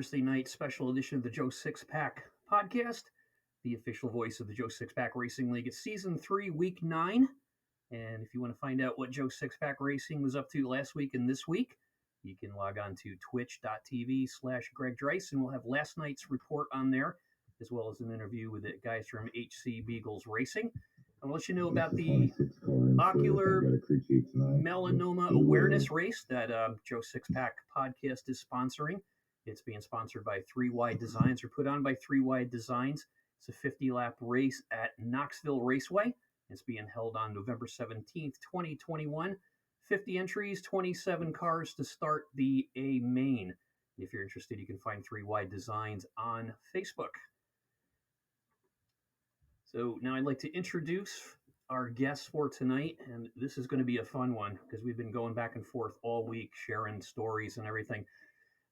Thursday night special edition of the Joe Sixpack podcast, the official voice of the Joe Sixpack Racing League. It's season 3, week 9. And if you want to find out what Joe Sixpack Racing was up to last week and this week, you can log on to twitch.tv/Greg Dreiss, and we'll have last night's report on there, as well as an interview with the guys from HC Beagles Racing. I'll let you know about the ocular melanoma awareness race that Joe Sixpack podcast is sponsoring. It's being sponsored by 3 Wide Designs, or put on by 3 Wide Designs. It's a 50-lap race at Knoxville Raceway. It's being held on November 17th, 2021. 50 entries, 27 cars to start the A main. If you're interested, you can find 3 Wide Designs on Facebook. So now I'd like to introduce our guests for tonight, and this is going to be a fun one because we've been going back and forth all week, sharing stories and everything.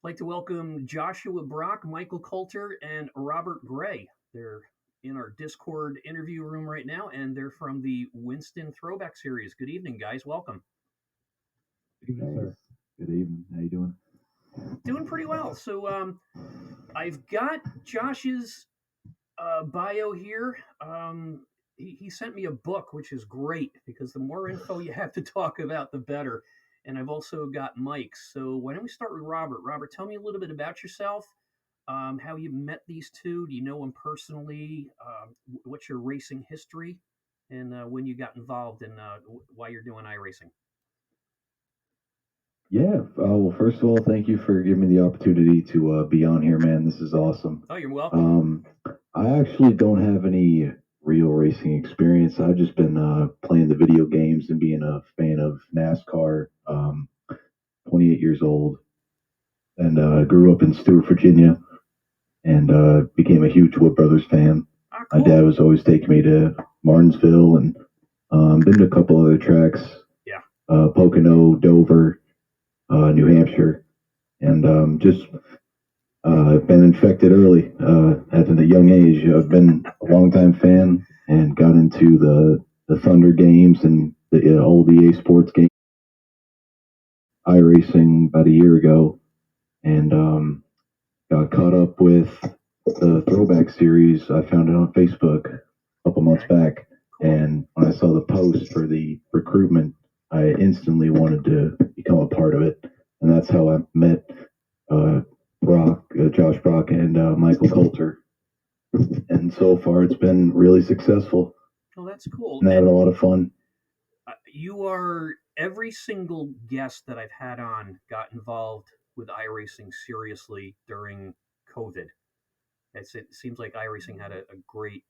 I'd like to welcome Joshua Brock, Michael Coulter, and Robert Gray. They're in our Discord interview room right now, and they're from the Winston Throwback Series. Good evening, guys. Welcome. Good evening, sir. Good evening. How you doing? Doing pretty well. So I've got Josh's bio here. He sent me a book, which is great because the more info you have to talk about, the better. And I've also got Mike's. So why don't we start with Robert? Robert, tell me a little bit about yourself, how you met these two. Do you know them personally? What's your racing history? And when you got involved and why you're doing iRacing? Yeah. Well, first of all, thank you for giving me the opportunity to be on here, man. This is awesome. Oh, you're welcome. I actually don't have any real racing experience. I've just been playing the video games and being a fan of NASCAR. 28 years old, and grew up in Stewart, Virginia, and became a huge Wood Brothers fan. Cool. My dad was always taking me to Martinsville, and been to a couple other tracks. Yeah. Pocono, Dover, New Hampshire, and just been infected early at a young age. I've been a longtime fan and got into the Thunder games and the old EA Sports games. iRacing about a year ago, and got caught up with the Throwback Series. I found it on Facebook a couple months back, and when I saw the post for the recruitment, I instantly wanted to become a part of it, and that's how I met Josh Brock, and Michael Coulter. And so far, it's been really successful. Oh, that's cool. And having a lot of fun. Every single guest that I've had on got involved with iRacing seriously during COVID. It seems like iRacing had a great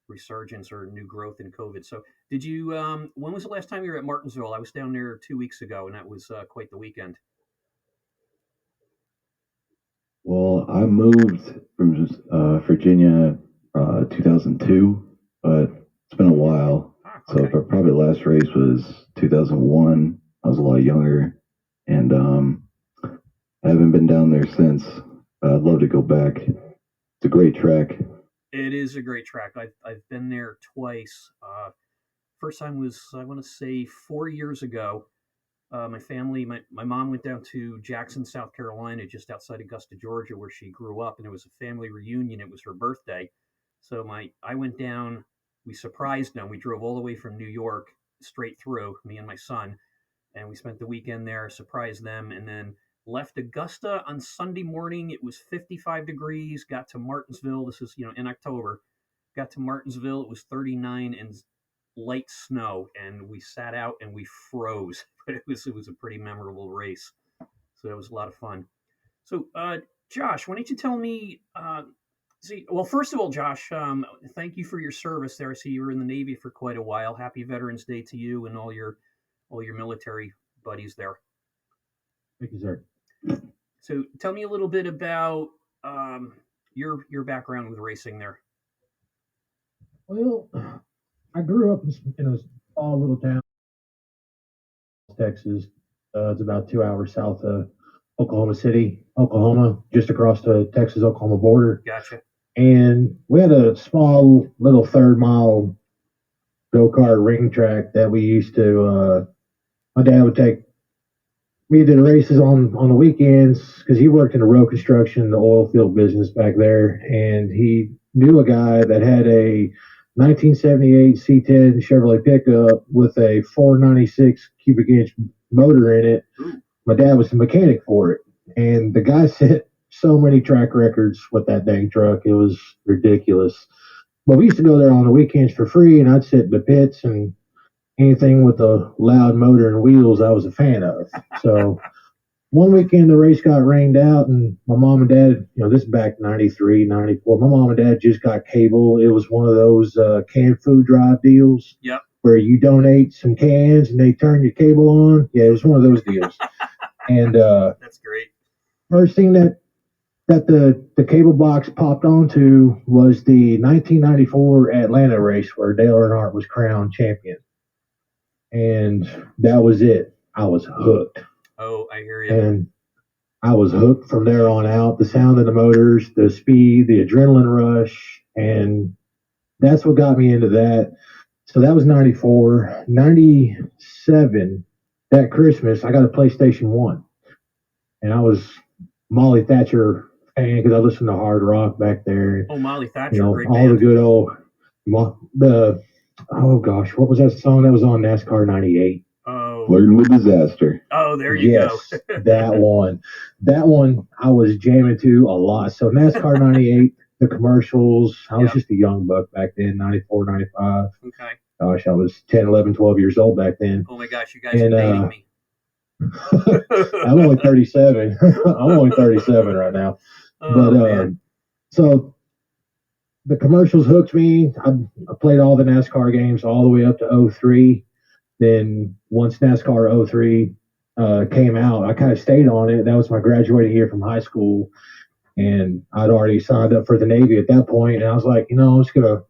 resurgence or new growth in COVID. So did you, when was the last time you were at Martinsville? I was down there 2 weeks ago, and that was quite the weekend. Well, I moved from Virginia 2002, but it's been a while. Okay. So probably the last race was 2001. I was a lot younger, and I haven't been down there since. I'd love to go back. It's a great track. It is a great track. I've been there twice. First time was, I want to say, 4 years ago. My family, my mom went down to Jackson, South Carolina, just outside Augusta, Georgia, where she grew up, and it was a family reunion. It was her birthday. So I went down, we surprised them. We drove all the way from New York straight through, me and my son, and we spent the weekend there, surprised them, and then left Augusta on Sunday morning. It was 55 degrees, got to Martinsville. This is, in October. Got to Martinsville, it was 39 and light snow, and we sat out and we froze. But it was a pretty memorable race. So it was a lot of fun. So, Josh, why don't you tell me, well, first of all, Josh, thank you for your service there. I see you were in the Navy for quite a while. Happy Veterans Day to you and all your military buddies there. Thank you, sir. So tell me a little bit about your background with racing there. Well, I grew up in a small little town, Texas. It's about 2 hours south of Oklahoma City, Oklahoma, just across the Texas-Oklahoma border. Gotcha. And we had a small little third-mile go-kart ring track that we used to, my dad would take we did races on the weekends because he worked in the road construction, the oil field business back there, and he knew a guy that had a 1978 C10 Chevrolet pickup with a 496 cubic inch motor in it. Ooh. My dad was the mechanic for it, and the guy set so many track records with that dang truck. It was ridiculous. But we used to go there on the weekends for free, and I'd sit in the pits, and anything with a loud motor and wheels I was a fan of. So one weekend the race got rained out, and my mom and dad, this is back 93, 94. My mom and dad just got cable. It was one of those canned food drive deals. Yep. Where you donate some cans and they turn your cable on. Yeah, it was one of those deals. And that's great. First thing that the cable box popped onto was the 1994 Atlanta race where Dale Earnhardt was crowned champion. And that was it. I was hooked. Oh, I hear you. And I was hooked from there on out. The sound of the motors, the speed, the adrenaline rush, and that's what got me into that. So that was 94. 97, that Christmas, I got a PlayStation 1. And I was Molly Thatcher fan because I listened to hard rock back there. Oh, Molly Thatcher, great all band. the good old, oh gosh, what was that song that was on NASCAR 98? Oh, Flirting with Disaster. Oh, there you go. That one. That one I was jamming to a lot. So NASCAR 98, the commercials. I was just a young buck back then, 94, 95. Okay. Gosh, I was 10, 11, 12 years old back then. Oh my gosh, you guys are dating me. I'm only 37. I'm only 37 right now. Man. So the commercials hooked me. I played all the NASCAR games all the way up to 03. Then once NASCAR 03 came out, I kind of stayed on it. That was my graduating year from high school. And I'd already signed up for the Navy at that point. And I was like, I'm just going to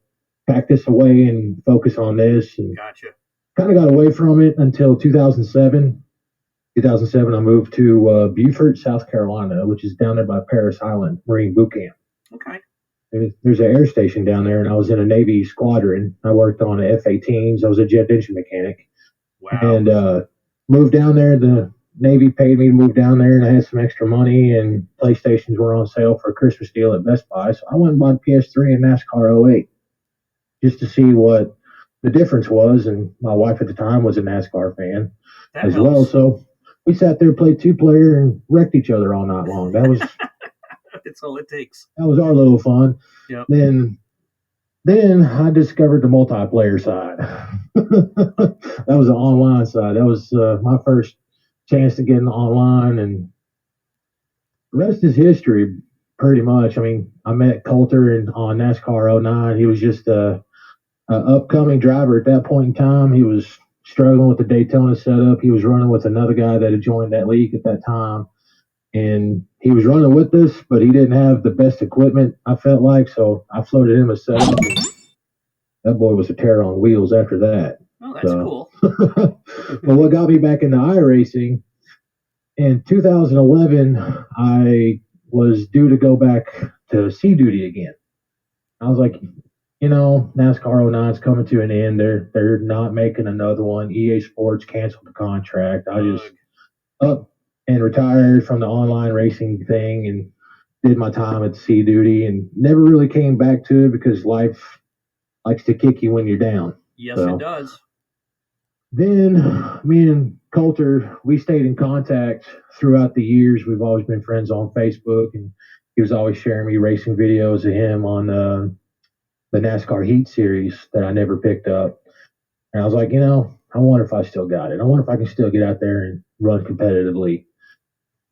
pack this away and focus on this. And Gotcha. Kind of got away from it until 2007. 2007, I moved to Beaufort, South Carolina, which is down there by Paris Island Marine Boot Camp. Okay. There's an air station down there, and I was in a Navy squadron. I worked on F-18s. I was a jet engine mechanic. Wow. And moved down there. The Navy paid me to move down there, and I had some extra money, and PlayStations were on sale for a Christmas deal at Best Buy. So I went and bought PS3 and NASCAR 08 just to see what the difference was. And my wife at the time was a NASCAR fan that as helps. well. So we sat there, played two-player, and wrecked each other all night long. That was that's all it takes. That was our little fun. Yep. Then I discovered the multiplayer side. That was the online side. That was my first chance to get in online, and the rest is history, pretty much. I mean, I met Coulter on NASCAR 09. He was just a upcoming driver at that point in time. He was struggling with the Daytona setup. He was running with another guy that had joined that league at that time. And he was running with us, but he didn't have the best equipment, I felt like. So I floated him a setup. That boy was a tear on wheels after that. Oh, that's cool. But what got me back into iRacing, in 2011, I was due to go back to sea duty again. I was like, NASCAR 09 is coming to an end. They're not making another one. EA Sports canceled the contract. I just up and retired from the online racing thing and did my time at sea duty and never really came back to it because life likes to kick you when you're down. Yes, it does. Then me and Coulter, we stayed in contact throughout the years. We've always been friends on Facebook, and he was always sharing me racing videos of him on the NASCAR Heat Series that I never picked up. And I was like, I wonder if I still got it. I wonder if I can still get out there and run competitively.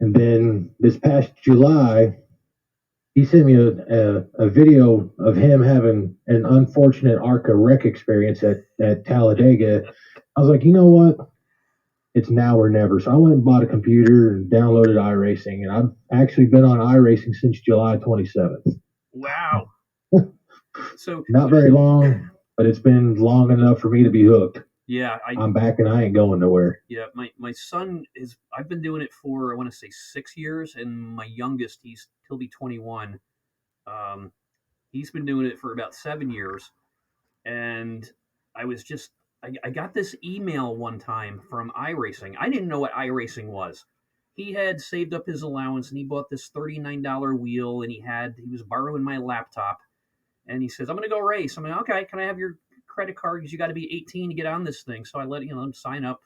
And then this past July, he sent me a video of him having an unfortunate ARCA wreck experience at Talladega. I was like, you know what? It's now or never. So I went and bought a computer and downloaded iRacing. And I've actually been on iRacing since July 27th. Wow. So not very long, but it's been long enough for me to be hooked. Yeah, I'm back and I ain't going nowhere. Yeah, my son is. I've been doing it for I want to say 6 years, and my youngest he'll be 21. He's been doing it for about 7 years, and I got this email one time from iRacing. I didn't know what iRacing was. he had saved up his allowance and he bought this $39 wheel, and he was borrowing my laptop, and he says, I'm going to go race. I'm like, okay, can I have your credit card? Because you got to be 18 to get on this thing. So I let him sign up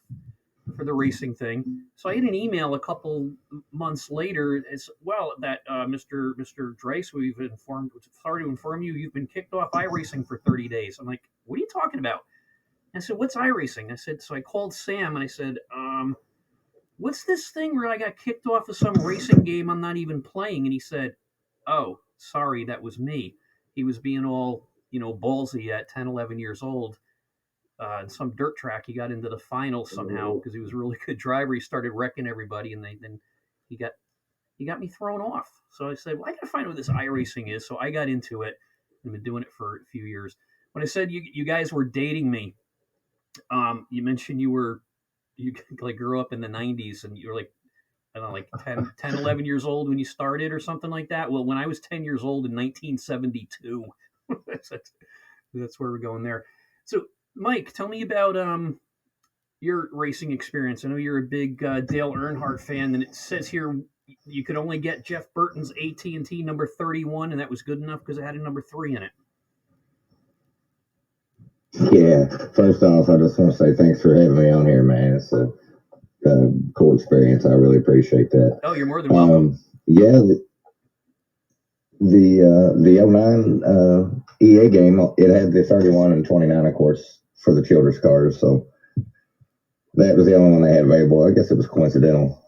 for the racing thing. So I had an email a couple months later as well that Mr. Drace, sorry to inform you, you've been kicked off iRacing for 30 days. I'm like, what are you talking about? I said, what's iRacing? I said, so I called Sam and I said, what's this thing where I got kicked off of some racing game I'm not even playing? And he said, oh, sorry, that was me. He was being all, ballsy at 10, 11 years old. In some dirt track, he got into the finals somehow because he was a really good driver. He started wrecking everybody, and then he got me thrown off. So I said, well, I got to find out what this iRacing is. So I got into it and been doing it for a few years. When I said you guys were dating me, you mentioned you like grew up in the 90s and you were like, I don't know, like 10, 11 years old when you started or something like that. Well, when I was 10 years old in 1972, that's where we're going there. So, Mike, tell me about your racing experience. I know you're a big Dale Earnhardt fan, and it says here you could only get Jeff Burton's AT&T number 31, and that was good enough because it had a number 3 in it. Yeah, first off, I just want to say thanks for having me on here, man. It's a cool experience. I really appreciate that. Oh, you're more than welcome. Yeah, the 09 EA game, it had the 31 and 29, of course, for the children's cars. So that was the only one they had available. I guess it was coincidental.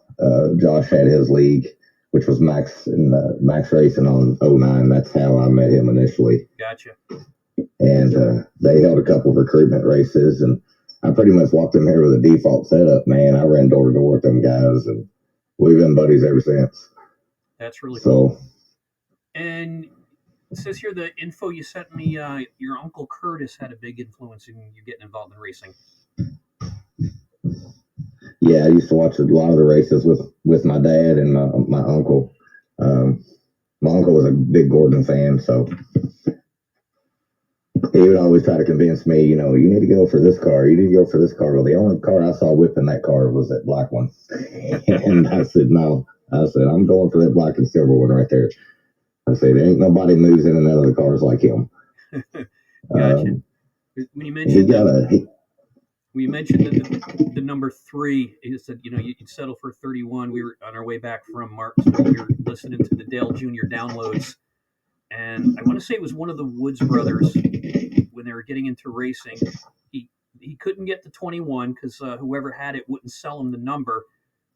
Josh had his league, which was Max and Max Racing on 09. That's how I met him initially. Gotcha. And they held a couple of recruitment races, and I pretty much walked in here with a default setup, man. I ran door to door with them guys, and we've been buddies ever since. That's really cool. And it says here the info you sent me, your Uncle Curtis had a big influence in you getting involved in racing. Yeah, I used to watch a lot of the races with my dad and my uncle. My uncle was a big Gordon fan, so he would always try to convince me, you need to go for this car. You need to go for this car. Well, the only car I saw whipping that car was that black one. And I said, no. I said, I'm going for that black and silver one right there. I said, there ain't nobody moves in and out of the cars like him. Gotcha. When you mentioned we mentioned the number 3, you said, you'd settle for 31. We were on our way back from Martinsville. We were listening to the Dale Jr. downloads. And I want to say it was one of the Woods brothers when they were getting into racing. He couldn't get the 21 because whoever had it wouldn't sell him the number.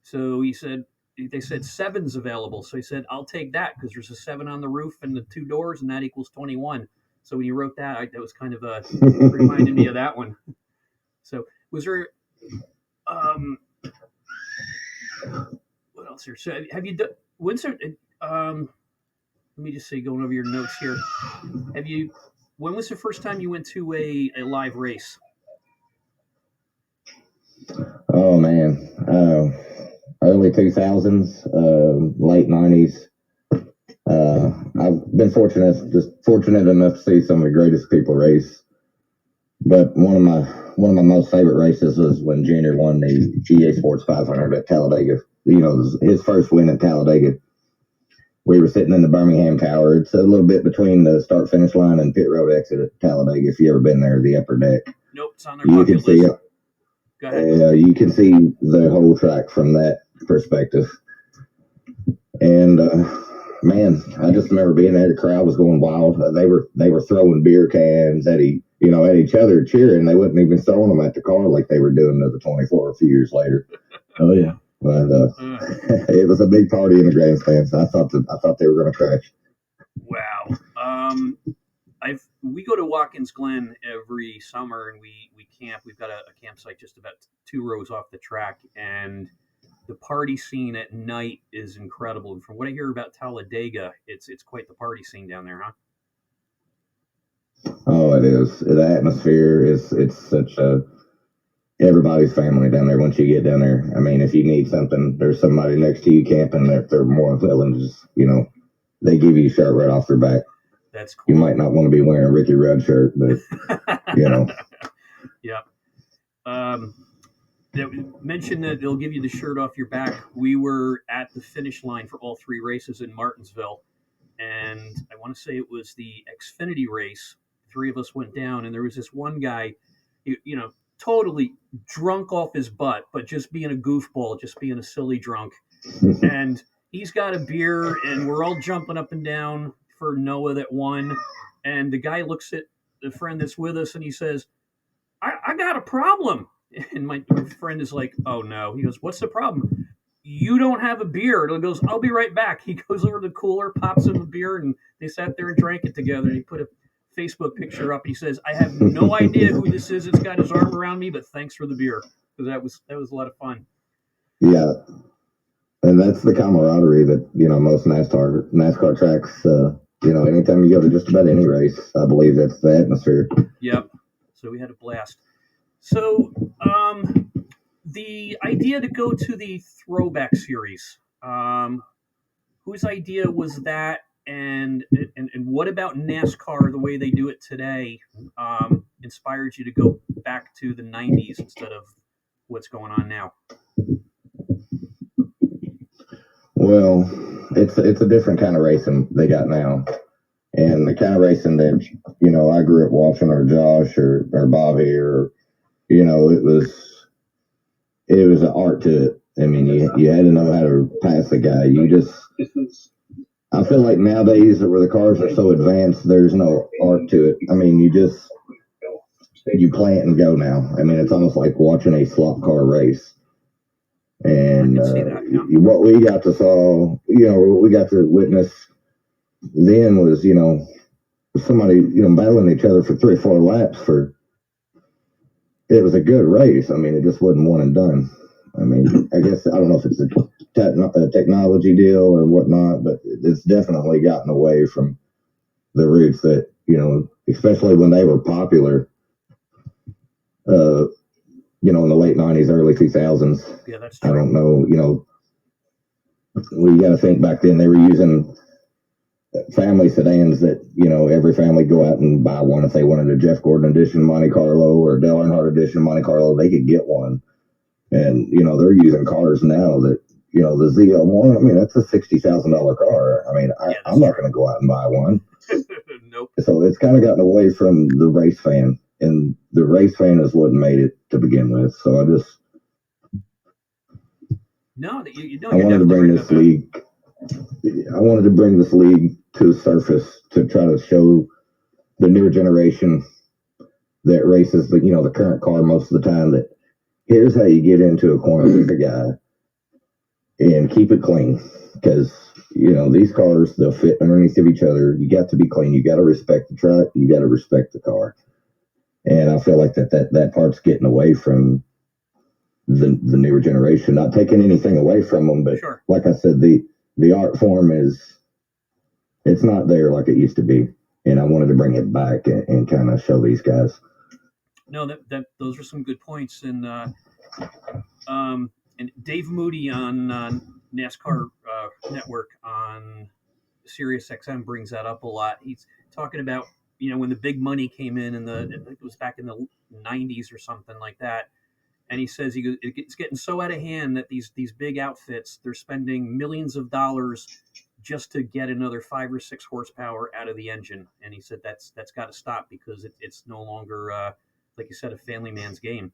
So they said 7's available. So he said, I'll take that because there's a 7 on the roof and the 2 doors, and that equals 21. So when you wrote that, that was kind of reminded me of that one. So was there, what else here? So have you done, let me just say, going over your notes here, when was the first time you went to a live race? Oh, man. Early 2000s, late 90s. I've been fortunate enough to see some of the greatest people race. But one of my most favorite races was when Junior won the EA Sports 500 at Talladega. His first win at Talladega. We were sitting in the Birmingham Tower. It's a little bit between the start-finish line and pit road exit at Talladega. If you ever been there, the upper deck. Nope, it's on their bucket list. Go ahead. You can see the whole track from that perspective. And man, I just remember being there. The crowd was going wild. They were throwing beer cans at each other, cheering. They wasn't even throwing them at the car like they were doing to the 24 a few years later. Oh yeah. But it was a big party in the grandstands. I thought they were going to crash. Wow. We go to Watkins Glen every summer, and we camp. We've got a campsite just about 2 rows off the track, and the party scene at night is incredible. And from what I hear about Talladega, it's quite the party scene down there, huh? Oh, it is. The atmosphere it's such everybody's family down there. Once you get down there, I mean, if you need something, there's somebody next to you camping that they're more willing to just, they give you a shirt right off their back. That's cool. You might not want to be wearing a Ricky Rudd shirt, but Yeah. that mentioned that they'll give you the shirt off your back. We were at the finish line for all 3 races in Martinsville, and I want to say it was the Xfinity race. 3 of us went down, and there was this one guy, totally drunk off his butt, but just being a goofball, just being a silly drunk. And he's got a beer, and we're all jumping up and down for Noah that won. And the guy looks at the friend that's with us, and he says, I got a problem. And my friend is like, oh no. He goes, what's the problem? You don't have a beer. And he goes, I'll be right back. He goes over to the cooler, pops him a beer, and they sat there and drank it together. And he put a Facebook picture up. He says, I have no idea who this is. It's got his arm around me, but thanks for the beer. Because that was a lot of fun. Yeah. And that's the camaraderie that, most NASCAR tracks, anytime you go to just about any race, I believe that's the atmosphere. Yep. So we had a blast. So the idea to go to the Throwback Series, whose idea was that? And what about NASCAR, the way they do it today, inspired you to go back to the 90s instead of what's going on now? Well, it's a different kind of racing they got now. And the kind of racing that, I grew up watching, or Josh or Bobby, or, it was an art to it. I mean, you had to know how to pass a guy. I feel like nowadays where the cars are so advanced, there's no art to it. I mean, you plant and go now. I mean, it's almost like watching a slot car race. And what we got to what we got to witness then was, somebody, battling each other for 3 or 4 laps it was a good race. I mean, it just wasn't one and done. I mean, I guess, I don't know if it's a technology deal or whatnot, but it's definitely gotten away from the roots that, especially when they were popular, in the late 90s, early 2000s. Yeah, that's true. I don't know, we got to think back then they were using family sedans that, every family go out and buy one. If they wanted a Jeff Gordon edition Monte Carlo or a Dale Earnhardt edition Monte Carlo, they could get one. And, they're using cars now that, the ZL1, I mean, that's a $60,000 car. I mean, I'm not going to go out and buy one. Nope. So it's kind of gotten away from the race fan. And the race fan is what made it to begin with. So I wanted to bring this league. I wanted to bring this league to the surface to try to show the newer generation that races the current car most of the time that here's how you get into a corner with a guy and keep it clean, because these cars, they'll fit underneath of each other. You got to be clean. You got to respect the track. You got to respect the car. And I feel like that part's getting away from the newer generation. Not taking anything away from them, but sure. Like I said, the art form it's not there like it used to be. And I wanted to bring it back and kind of show these guys. No, those are some good points. And Dave Moody on NASCAR Network on Sirius XM brings that up a lot. He's talking about, when the big money came in I think it was back in the 90s or something like that. And he says it's getting so out of hand that these big outfits, they're spending millions of dollars just to get another 5 or 6 horsepower out of the engine. And he said that's got to stop, because it's no longer, like you said, a family man's game.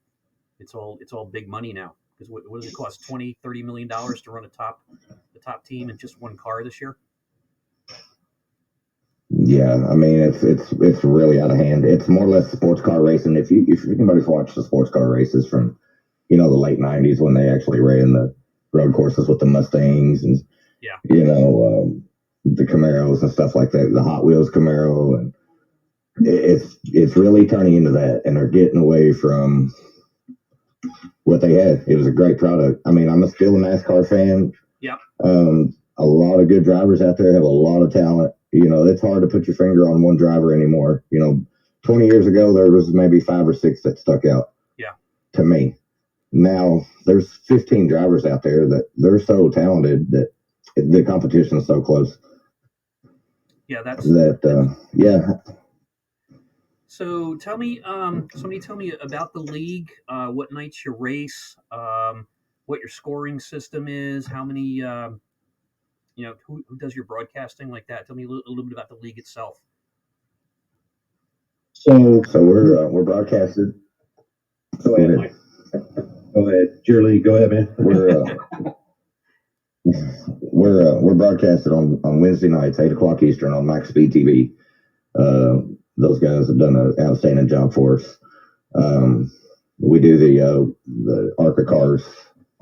It's all big money now. Because what does it cost? $20-30 million to run the top team in just one car this year? Yeah, I mean, it's really out of hand. It's more or less sports car racing. If anybody's watched the sports car races from, the late 90s when they actually ran the road courses with the Mustangs and, the Camaros and stuff like that, the Hot Wheels Camaro, and it's really turning into that, and they're getting away from what they had. It was a great product. I mean, I'm still a NASCAR fan. Yeah. A lot of good drivers out there have a lot of talent. It's hard to put your finger on one driver anymore. 20 years ago, there was maybe 5 or 6 that stuck out. Yeah. To me. Now, there's 15 drivers out there that they're so talented that the competition is so close. Yeah, yeah. So tell me, somebody tell me about the league. What nights you race? What your scoring system is? How many? Who does your broadcasting like that? Tell me a little bit about the league itself. So So we're broadcasted. go ahead, Mike. Go ahead, Cheerlead. Go ahead, man. We're broadcasted on Wednesday nights, 8 o'clock Eastern, on Max Speed TV. Those guys have done an outstanding job for us. We do the ARCA cars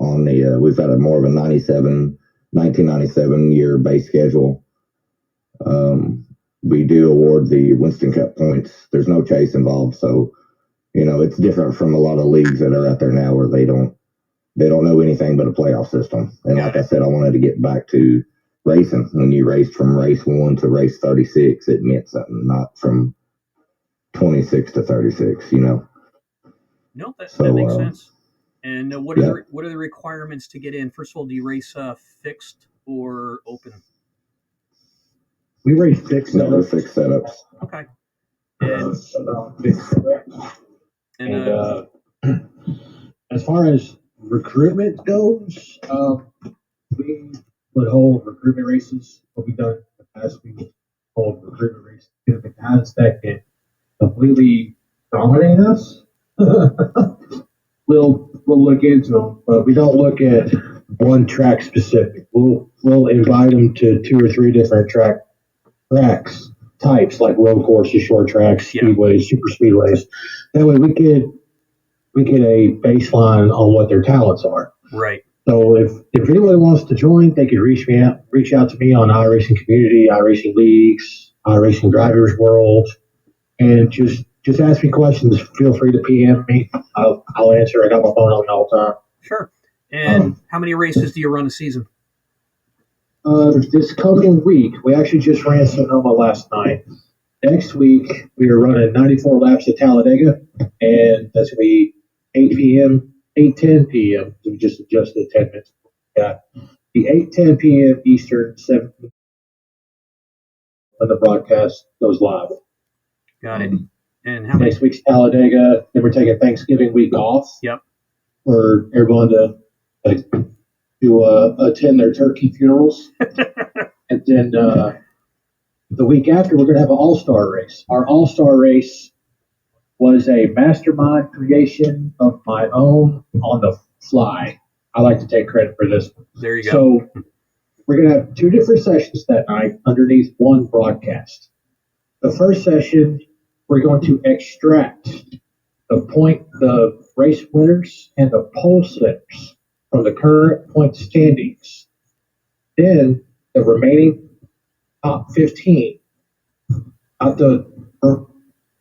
on the. We've got more of a 1997 year base schedule. We do award the Winston Cup points. There's no chase involved, so it's different from a lot of leagues that are out there now where they don't know anything but a playoff system. And like I said, I wanted to get back to racing. When you raced from race 1 to race 36, it meant something, not from 26 to 36. No, that So, makes sense. And what are the requirements to get in? First of all, do you race fixed or open? We race fixed No, they're setups. fixed setups. Okay. And as far as recruitment goes, we would hold recruitment races. What we've done in the past, we hold recruitment races. If the guys that can completely dominate us, we'll look into them, but we don't look at one track specific. We'll invite them to 2 or 3 different tracks types, like road courses, short tracks, speedways, super speedways. That way we get a baseline on what their talents are. Right. So if anybody wants to join, they can reach out to me on iRacing Community, iRacing Leagues, iRacing Drivers World, and just ask me questions. Feel free to PM me. I'll answer. I got my phone on me all the time. Sure. And how many races do you run a season? This coming week, we actually just ran Sonoma last night. Next week, we are running 94 laps at Talladega, and that's going to be 8 p.m., 8:10 p.m. We just adjusted 10 minutes. Yeah, the 8:10 p.m. Eastern, 7 when the broadcast goes live. Got it. And how many? Next week's Talladega. Then we're taking Thanksgiving week off. Yep. For everyone to attend their turkey funerals, and then the week after we're going to have an all-star race. Our all-star race was a mastermind creation of my own on the fly. I like to take credit for this one. There you go. So we're going to have 2 different sessions that night underneath one broadcast. The first session, we're going to extract the race winners and the pole sitters from the current point standings. Then the remaining top 15,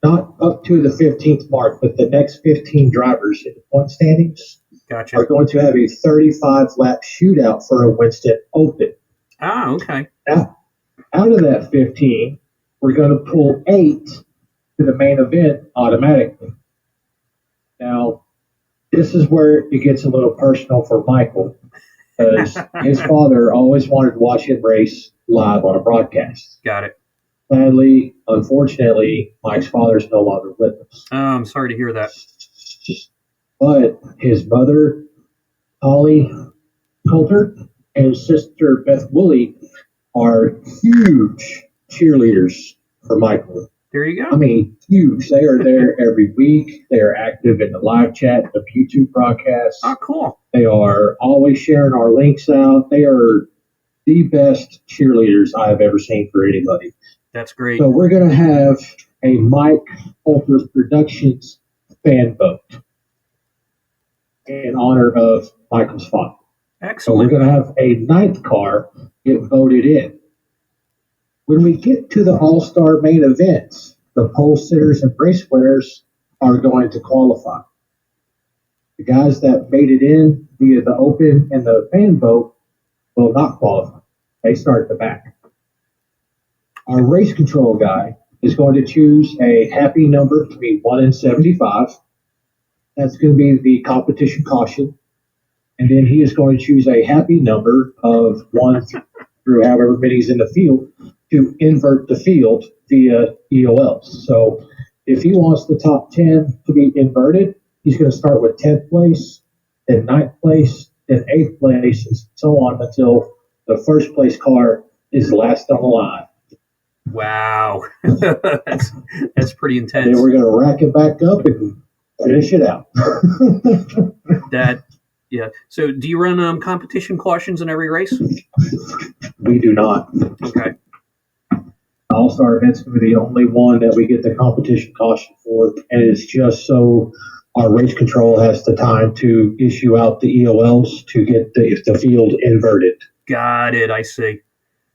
not up to the 15th mark, but the next 15 drivers in the point standings Gotcha. are going to have a 35-lap shootout for a Winston Open. Ah, okay. Now, out of that 15, we're going to pull 8 to the main event automatically. Now, this is where it gets a little personal for Michael, because his father always wanted to watch him race live on a broadcast. Got it. Sadly, unfortunately, Mike's father's no longer with us. Oh, I'm sorry to hear that. But his mother, Holly Coulter, and his sister, Beth Woolley, are huge cheerleaders for Michael. There you go. I mean, huge. They are there every week. They are active in the live chat, the YouTube broadcasts. Oh, cool. They are always sharing our links out. They are the best cheerleaders I have ever seen for anybody. That's great. So we're going to have a Mike Coulter Productions fan vote in honor of Michael's father. So Excellent. we're going to have a 9th car get voted in. When we get to the All-Star main events, the pole sitters and race winners are going to qualify. The guys that made it in via the open and the fan vote will not qualify. They start at the back. Our race control guy is going to choose a happy number between 1 and 75. That's going to be the competition caution. And then he is going to choose a happy number of 1 through however many is in the field to invert the field via EOLs. So if he wants the top 10 to be inverted, he's going to start with 10th place, then 9th place, then 8th place, and so on until the first place car is last on the line. Wow, that's pretty intense. Then we're going to rack it back up and finish it out. Yeah. So, do you run competition cautions in every race? We do not. Okay. All-Star events going to be the only one that we get the competition caution for, and it's just so our race control has the time to issue out the EOLs to get the field inverted. Got it. I see.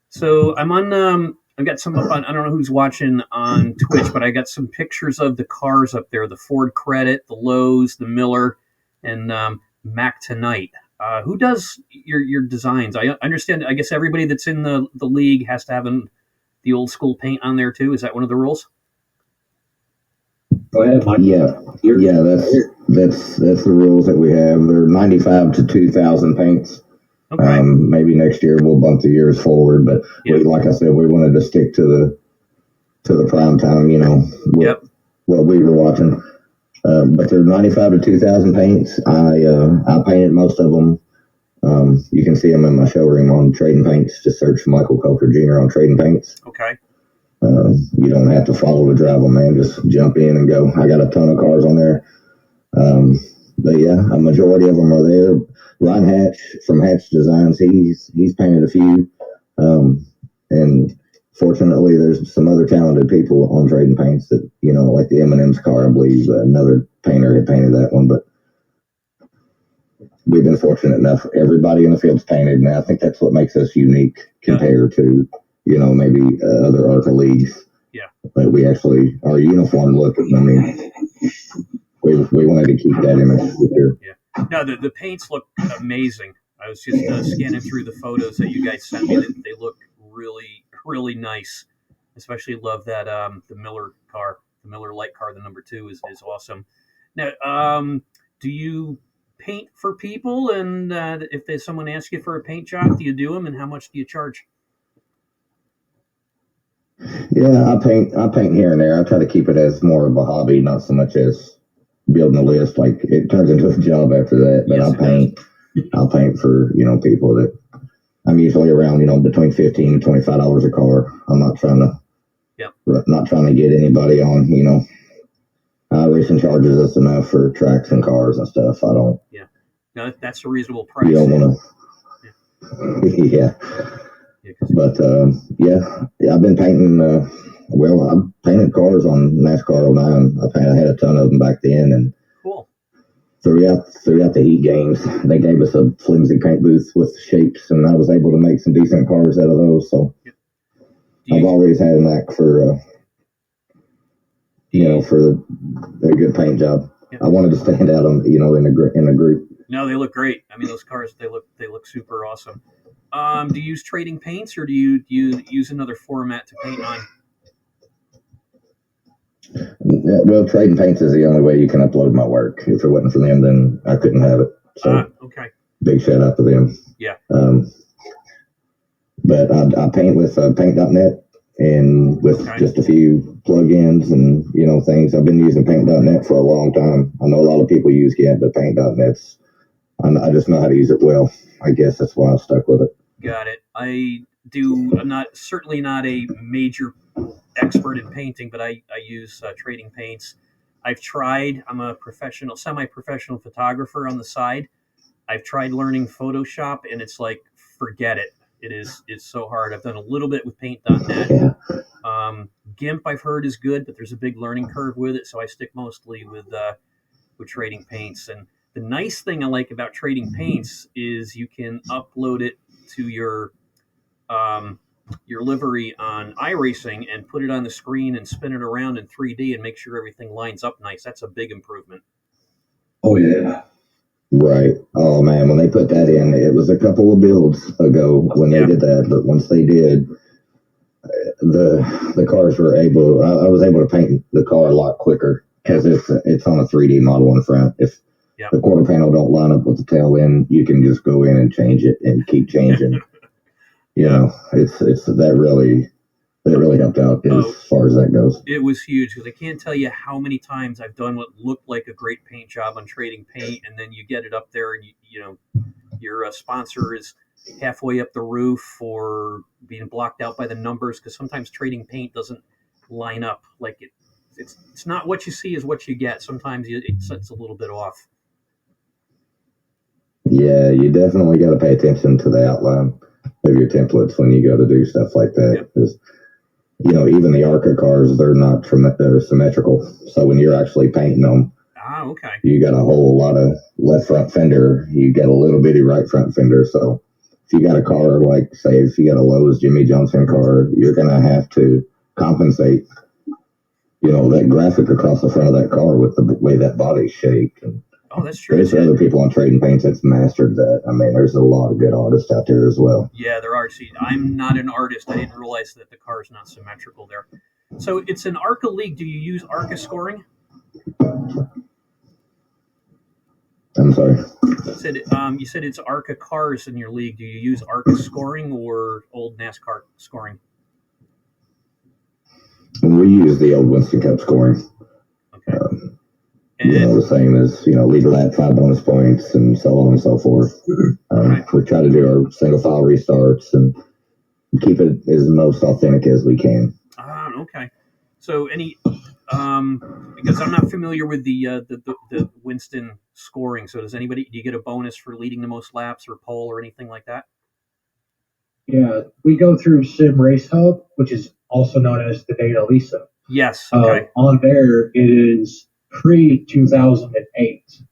So I'm on. I've got some up on. I don't know who's watching on Twitch, but I got some pictures of the cars up there: the Ford Credit, the Lowe's, the Miller, and Mac Tonight. Who does your designs? I understand. I guess everybody that's in the league has to have the old school paint on there too. Is that one of the rules? Go ahead, Mike. Yeah, that's the rules that we have. They're 95 to 2,000 paints. Okay. Maybe next year we'll bump the years forward, but like I said, we wanted to stick to the prime time. What we were watching. But they're 95 to 2,000 paints. I painted most of them. You can see them in my showroom on Trading Paints. Just search Michael Coker Jr. on Trading Paints. Okay. You don't have to follow to drive them, man. Just jump in and go. I got a ton of cars on there. But yeah, a majority of them are there. Ryan Hatch from Hatch Designs, he's painted a few. And fortunately, there's some other talented people on Trading Paints that, like the M&M's car, I believe another painter had painted that one. But we've been fortunate enough. Everybody in the field's painted, and I think that's what makes us unique compared to, maybe other ARCA leagues. Yeah. But we actually, our uniform look, I mean, we wanted to keep that image here. Yeah. No, the paints look amazing. I was just scanning through the photos that you guys sent me. They look really, really nice. Especially love that the Miller car, the Miller light car, the number 2 is awesome. Now, do you paint for people? And if there's someone asks you for a paint job, do you do them? And how much do you charge? Yeah, I paint here and there. I try to keep it as more of a hobby, not so much as building a list. Like it turns into a job after that. But yes, I'll paint for people that I'm usually around between $15 and $25 a car. I'm not trying to get anybody on racing charges us enough for tracks and cars and stuff. I don't. Yeah, no, that's a reasonable price. You don't want to. Yeah. But I've been painting. I painted cars on NASCAR 09. I had a ton of them back then, and cool. Throughout the heat games, they gave us a flimsy paint booth with shapes, and I was able to make some decent cars out of those. So I've always had a knack for for a good paint job. Yeah. I wanted to stand out in a group. No, they look great. I mean, those cars they look super awesome. Do you use Trading Paints, or do you use another format to paint on? Well, Trading Paints is the only way you can upload my work. If it wasn't for them, then I couldn't have it. So, okay. Big shout out to them. Yeah. But I paint with Paint.net and with just a few plugins and things. I've been using Paint.net for a long time. I know a lot of people use GIMP, but Paint.net's I just know how to use it well. I guess that's why I stuck with it. Got it. I'm certainly not a major expert in painting, but I use Trading Paints. I've tried. I'm a semi-professional photographer on the side. I've tried learning Photoshop, and it's like, forget it. It's so hard. I've done a little bit with Paint.net. Yeah. GIMP I've heard is good, but there's a big learning curve with it, so I stick mostly with Trading Paints. And the nice thing I like about Trading Paints is you can upload it to your livery on iRacing and put it on the screen and spin it around in 3D and make sure everything lines up nice. That's a big improvement. Oh, yeah. Right. Oh, man, when they put that in, it was a couple of builds ago when they did that. But once they did, the cars were able, I was able to paint the car a lot quicker because it's on a 3D model in front. If the quarter panel don't line up with the tail end, you can just go in and change it and keep changing. It's that really helped out as Oh, far as that goes. it was huge because I can't tell you how many times I've done what looked like a great paint job on Trading Paint, and then you get it up there, and you know your sponsor is halfway up the roof or being blocked out by the numbers because sometimes Trading Paint doesn't line up like it. It's not what you see is what you get. Sometimes it sets a little bit off. Yeah, you definitely got to pay attention to the outline of your templates when you go to do stuff like that. Because even the ARCA cars, they're symmetrical. So when you're actually painting them, Okay. you got a whole lot of left front fender. You got a little bitty right front fender. So if you got a car like, say, if you got a Lowe's Jimmy Johnson car, you're gonna have to compensate. That graphic across the front of that car with the way that body's shaped. And oh, that's true. there's other people on Trading Paints that's mastered that. I mean, there's a lot of good artists out there as well. Yeah, there are. See, I'm not an artist. I didn't realize that the car is not symmetrical there. So it's an ARCA league. Do you use ARCA scoring? I'm sorry. You said it's ARCA cars in your league. Do you use ARCA scoring or old NASCAR scoring? We use the old Winston Cup scoring. Okay. The same as, lead lap, 5 bonus points, and so on and so forth. We try to do our single file restarts and keep it as most authentic as we can. Okay. So because I'm not familiar with the Winston scoring. So do you get a bonus for leading the most laps or pole or anything like that? Yeah, we go through Sim Race Hub, which is also known as the Data Lisa. Yes. Okay. On there, it is pre-2008,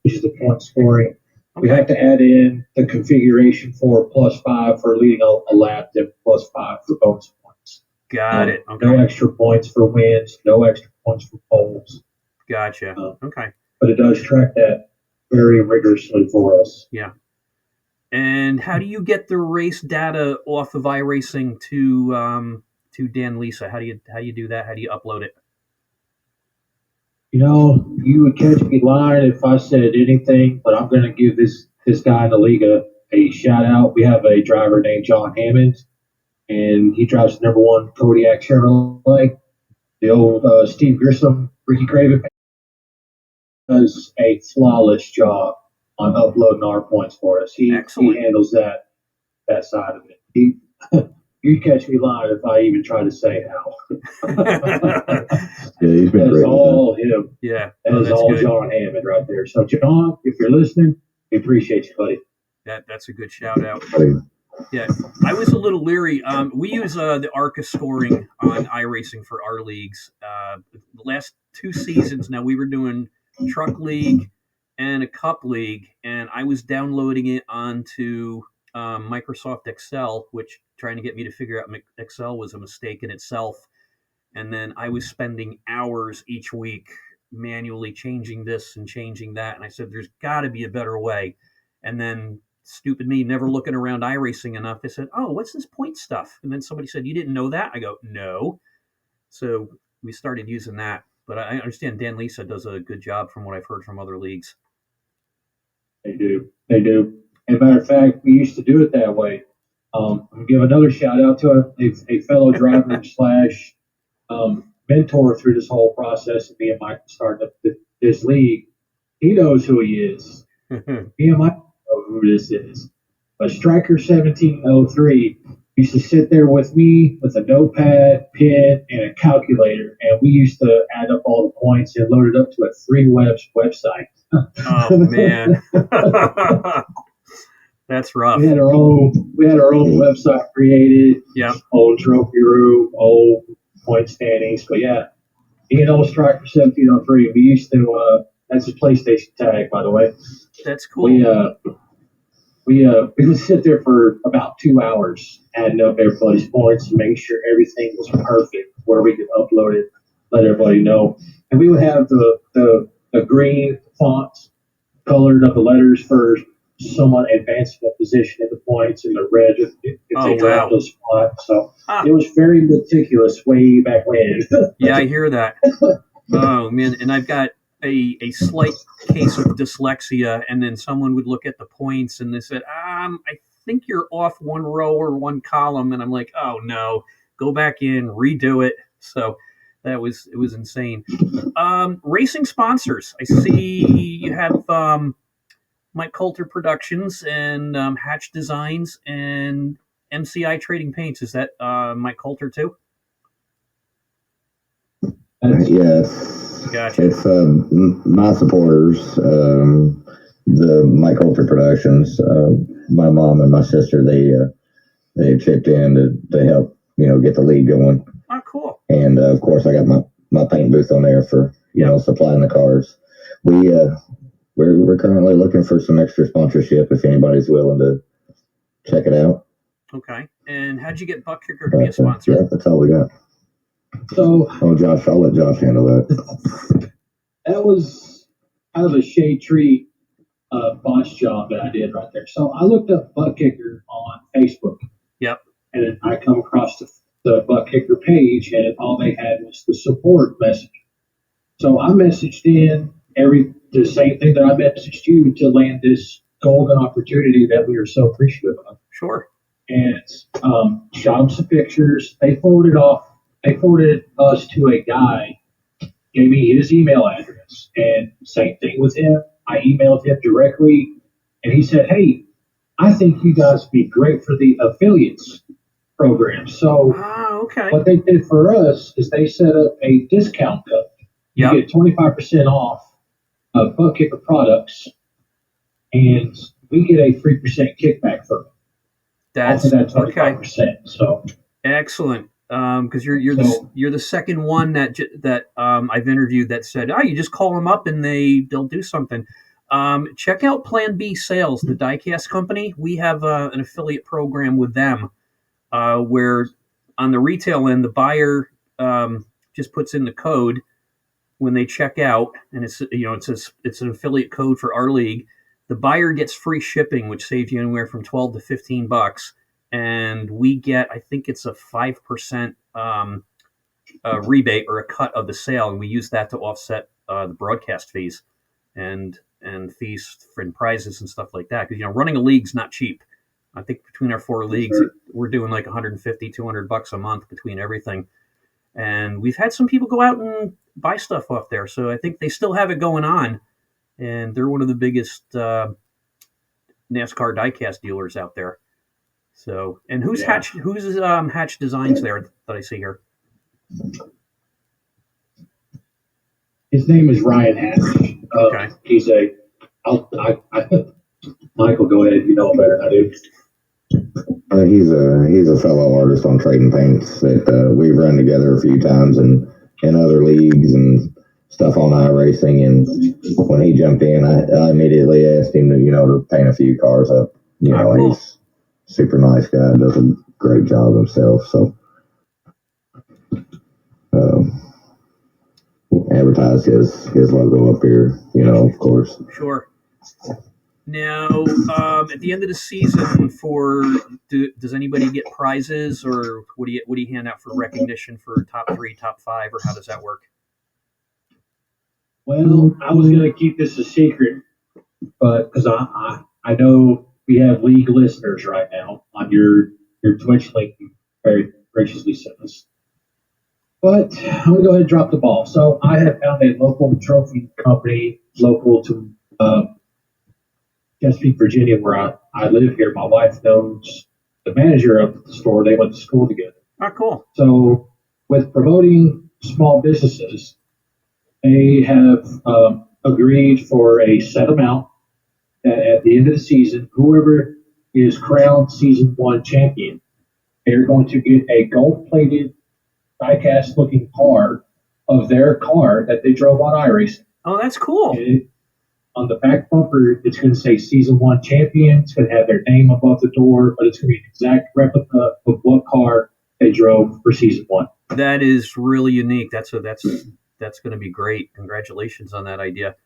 which is the point scoring. Okay. We have to add in the configuration for +5 for leading a lap, then +5 for bonus points. Got it. Okay. No extra points for wins, no extra points for poles. Gotcha. Okay. But it does track that very rigorously for us. Yeah. And how do you get the race data off of iRacing to Dan Lisa? How do you do that? How do you upload it? You would catch me lying if I said anything, but I'm going to give this guy in the league a shout out. We have a driver named John Hammond, and he drives the #1 Kodiak Chevrolet. The old Steve Grissom, Ricky Craven does a flawless job on uploading our points for us. He handles that side of it. You'd catch me lying if I even try to say how. Yeah, he's been great. That's all him. Yeah. That is all good. John Hammond right there. So, John, if you're listening, we appreciate you, buddy. That's a good shout out. Yeah, I was a little leery. We use the ARCA scoring on iRacing for our leagues. The last 2 seasons now, we were doing Truck League and a Cup League, and I was downloading it onto Microsoft Excel, which trying to get me to figure out Excel was a mistake in itself. And then I was spending hours each week manually changing this and changing that. And I said, there's got to be a better way. And then stupid me, never looking around iRacing enough, I said, oh, what's this point stuff? And then somebody said, you didn't know that? I go, no. So we started using that. But I understand Dan Lisa does a good job from what I've heard from other leagues. They do. As a matter of fact, we used to do it that way. I'll give another shout out to a fellow driver slash mentor through this whole process of me and Mike starting up this league. He knows who he is. Me and Mike know who this is. But Striker 1703 used to sit there with me with a notepad, pen, and a calculator, and we used to add up all the points and load it up to a free website. Oh man. That's rough. We had our own website created. Yeah. Old trophy room, old point standings. But yeah, old Striker 1703. We used to. That's a PlayStation tag, by the way. That's cool. We would sit there for about 2 hours adding up everybody's points and making sure everything was perfect where we could upload it, let everybody know. And we would have the green fonts colored of the letters for someone advancing a position in the points, and the red if they dropped a spot. So it was very meticulous way back when. Yeah, I hear that. Oh man, and I've got a slight case of dyslexia, and then someone would look at the points and they said, I think you're off one row or one column, and I'm like, oh no, go back in, redo it. So it was insane. Racing sponsors. I see you have Mike Coulter Productions and Hatch Designs and MCI Trading Paints. Is that Mike Coulter too? Yes, Gotcha. it's my supporters, the Mike Coulter Productions. My mom and my sister, they chipped in to help get the league going. Oh, cool. And of course, I got my paint booth on there for supplying the cars. We're currently looking for some extra sponsorship if anybody's willing to check it out. Okay. And how'd you get Buck Kicker to be a sponsor? Yeah, that's all we got. So, Josh, I'll let Josh handle that. that was kind of a shade tree botch job that I did right there. So I looked up Butt Kicker on Facebook. Yep. And I come across the Butt Kicker page, and all they had was the support message. So I messaged in the same thing that I messaged you to land this golden opportunity that we are so appreciative of. Sure. And shot them some pictures. They forwarded us to a guy, gave me his email address, and same thing with him. I emailed him directly, and he said, "Hey, I think you guys would be great for the affiliates program." So okay. what they did for us is they set up a discount code. Yep. You get 25% off of Butt Kicker products, and we get a 3% kickback from it. That's off of that 25%. Okay. So excellent. Because you're the second one that I've interviewed that said, "Oh, you just call them up and they'll do something." Check out Plan B Sales, the diecast company. We have an affiliate program with them, where on the retail end, the buyer just puts in the code when they check out, and it's an affiliate code for our league. The buyer gets free shipping, which saves you anywhere from $12 to $15. And we get, I think it's a 5% rebate or a cut of the sale, and we use that to offset the broadcast fees and fees for prizes and stuff like that. Because running a league's not cheap. I think between our 4 leagues, we're doing like $150, $200 a month between everything. And we've had some people go out and buy stuff off there, so I think they still have it going on. And they're one of the biggest NASCAR diecast dealers out there. So, and who's Hatch Designs there that I see here? his name is Ryan Hatch. Okay. He's Michael, go ahead. You know him better than I do. He's a fellow artist on Trading Paints that we've run together a few times and in other leagues and stuff on iRacing. And when he jumped in, I immediately asked him to paint a few cars up. Cool. He's super nice guy, does a great job himself. So advertise his logo up here, of course. Sure. Now, at the end of the season, does anybody get prizes, or what do you hand out for recognition for top 3, top 5, or how does that work? Well, I was going to keep this a secret, but because I know we have league listeners right now on your Twitch link, you very graciously sent us. But I'm going to go ahead and drop the ball. So I have found a local trophy company local to Chesapeake, Virginia, where I live here. My wife knows the manager of the store. They went to school together. Oh, cool. So with promoting small businesses, they have agreed for a set amount that at the end of the season, whoever is crowned season 1 champion, they're going to get a gold-plated diecast looking car of their car that they drove on iRacing. Oh, that's cool. On the back bumper, it's going to say season 1 champion. It's going to have their name above the door, but it's going to be an exact replica of what car they drove for season 1. That is really unique. That's going to be great. Congratulations on that idea.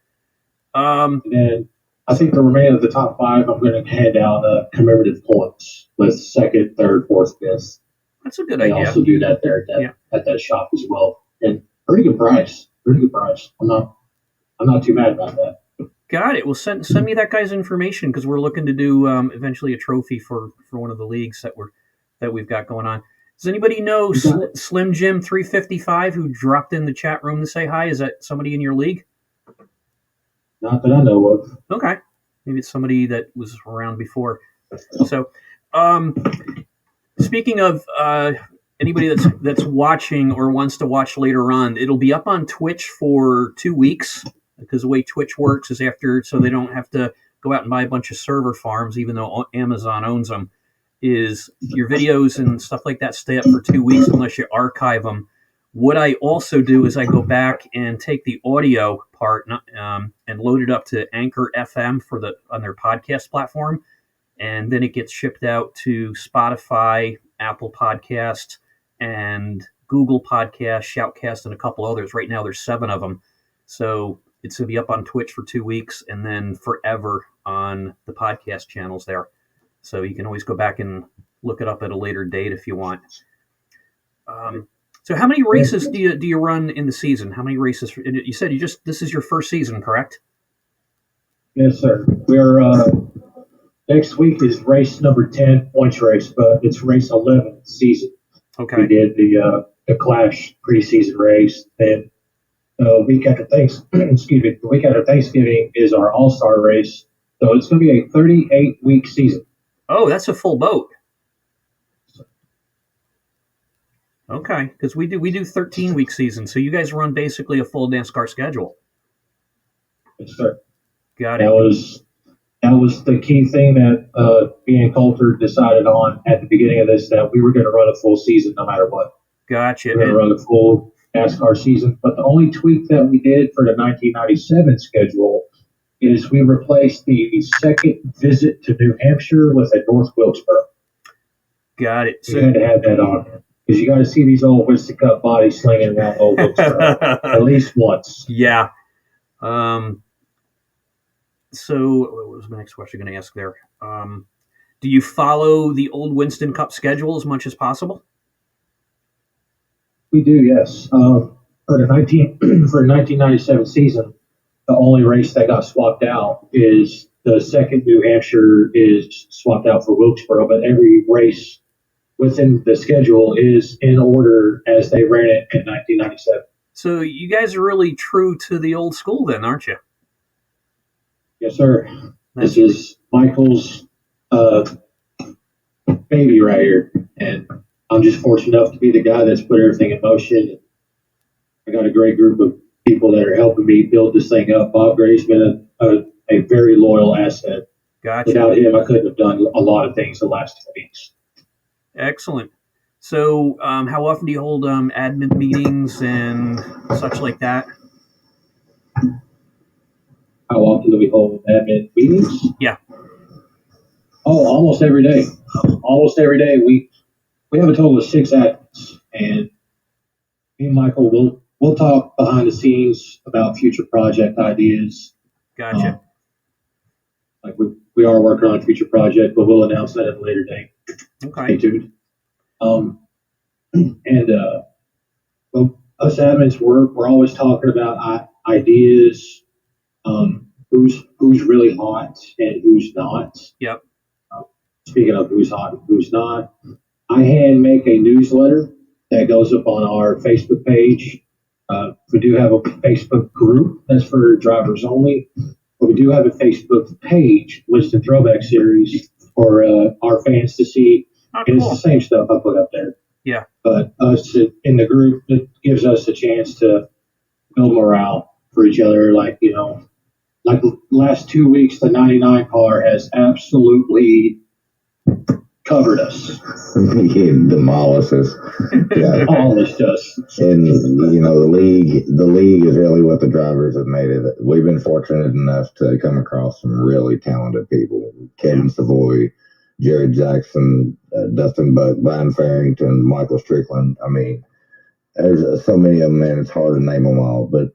And I think the remainder of the top 5, I'm going to hand out commemorative points with 2nd, 3rd, 4th, 5th. That's a good They idea. also do that there at that shop as well, and pretty good price. I'm not too mad about that. Got it. Well, send me that guy's information, because we're looking to do eventually a trophy for one of the leagues that we've got going on. Does anybody know Slim Jim 355 who dropped in the chat room to say hi? Is that somebody in your league? Not that I know of. Okay. Maybe it's somebody that was around before. So, speaking of anybody that's watching or wants to watch later on, it'll be up on Twitch for 2 weeks, because the way Twitch works is so they don't have to go out and buy a bunch of server farms, even though Amazon owns them, is your videos and stuff like that stay up for 2 weeks unless you archive them. What I also do is I go back and take the audio part and load it up to Anchor FM on their podcast platform, and then it gets shipped out to Spotify, Apple Podcast, and Google Podcast, Shoutcast, and a couple others. Right now there's 7 of them. So it's going to be up on Twitch for 2 weeks and then forever on the podcast channels there. So you can always go back and look it up at a later date if you want. So how many races do you run in the season? How many races? You said this is your first season, correct? Yes, sir. We're next week is race number 10, points race, but it's race 11 season. Okay. We did the Clash preseason race, and the week after the week after Thanksgiving is our All-Star race. So it's going to be a 38-week season. Oh, that's a full boat. Okay, because we do 13-week seasons, so you guys run basically a full NASCAR schedule. Yes, sir. Got it. That was the key thing that me and Coulter decided on at the beginning of this, that we were going to run a full season no matter what. Gotcha. We're going to run a full NASCAR season. But the only tweak that we did for the 1997 schedule is we replaced the second visit to New Hampshire with a North Wilkesboro. Got it. So we had to have that on there, because you got to see these old Winston Cup bodies slinging around old Wilkesboro at least once. Yeah. So what was my next question going to ask there? Do you follow the old Winston Cup schedule as much as possible? We do, yes. For the 1997 season, the only race that got swapped out is the second New Hampshire is swapped out for Wilkesboro, but every race within the schedule is in order as they ran it in 1997. So you guys are really true to the old school then, aren't you? Yes, sir. This is Michael's baby right here, and I'm just fortunate enough to be the guy that's put everything in motion. I got a great group of people that are helping me build this thing up. Bob Gray's been a very loyal asset. Gotcha. Without him, I couldn't have done a lot of things the last 2 weeks. Excellent. So how often do you hold admin meetings and such like that? How often do we hold admin meetings? Yeah. Oh, almost every day. Almost every day. We have a total of 6 admins, and me and Michael we'll talk behind the scenes about future project ideas. Gotcha. Like we are working on a future project, but we'll announce that at a later date. Okay. Stay tuned. Well, us admins, we're always talking about ideas. Who's really hot and who's not. Yep. Speaking of who's hot and who's not, I hand make a newsletter that goes up on our Facebook page. We do have a Facebook group that's for drivers only, but we do have a Facebook page, Winston Throwback Series, for our fans to see. Oh, and cool. It's the same stuff I put up there. Yeah. But us in the group, it gives us a chance to build morale for each other. Like the last 2 weeks, the 99 car has absolutely covered us. It demolishes. Yeah. Demolished us. And the league is really what the drivers have made it. We've been fortunate enough to come across some really talented people: Kevin Savoy, Jared Jackson, Dustin Buck, Brian Farrington, Michael Strickland. I mean, there's so many of them, and it's hard to name them all, but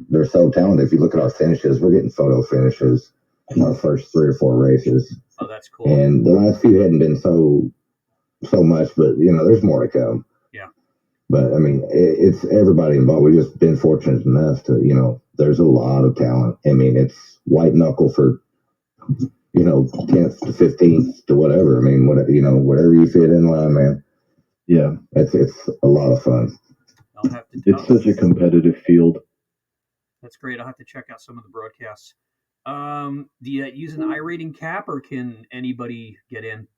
they're so talented. If you look at our finishes, we're getting photo finishes in our first 3 or 4 races. Oh, that's cool. And the last few hadn't been so much, but there's more to come. Yeah. But I mean, it's everybody involved. We've just been fortunate enough to, there's a lot of talent. I mean, it's white knuckle for, 10th to 15th to whatever. I mean, whatever you fit in line, man. Yeah, It's a lot of fun. I'll have to. it's such a competitive field. That's great. I'll have to check out some of the broadcasts. Do you use an iRating cap, or can anybody get in?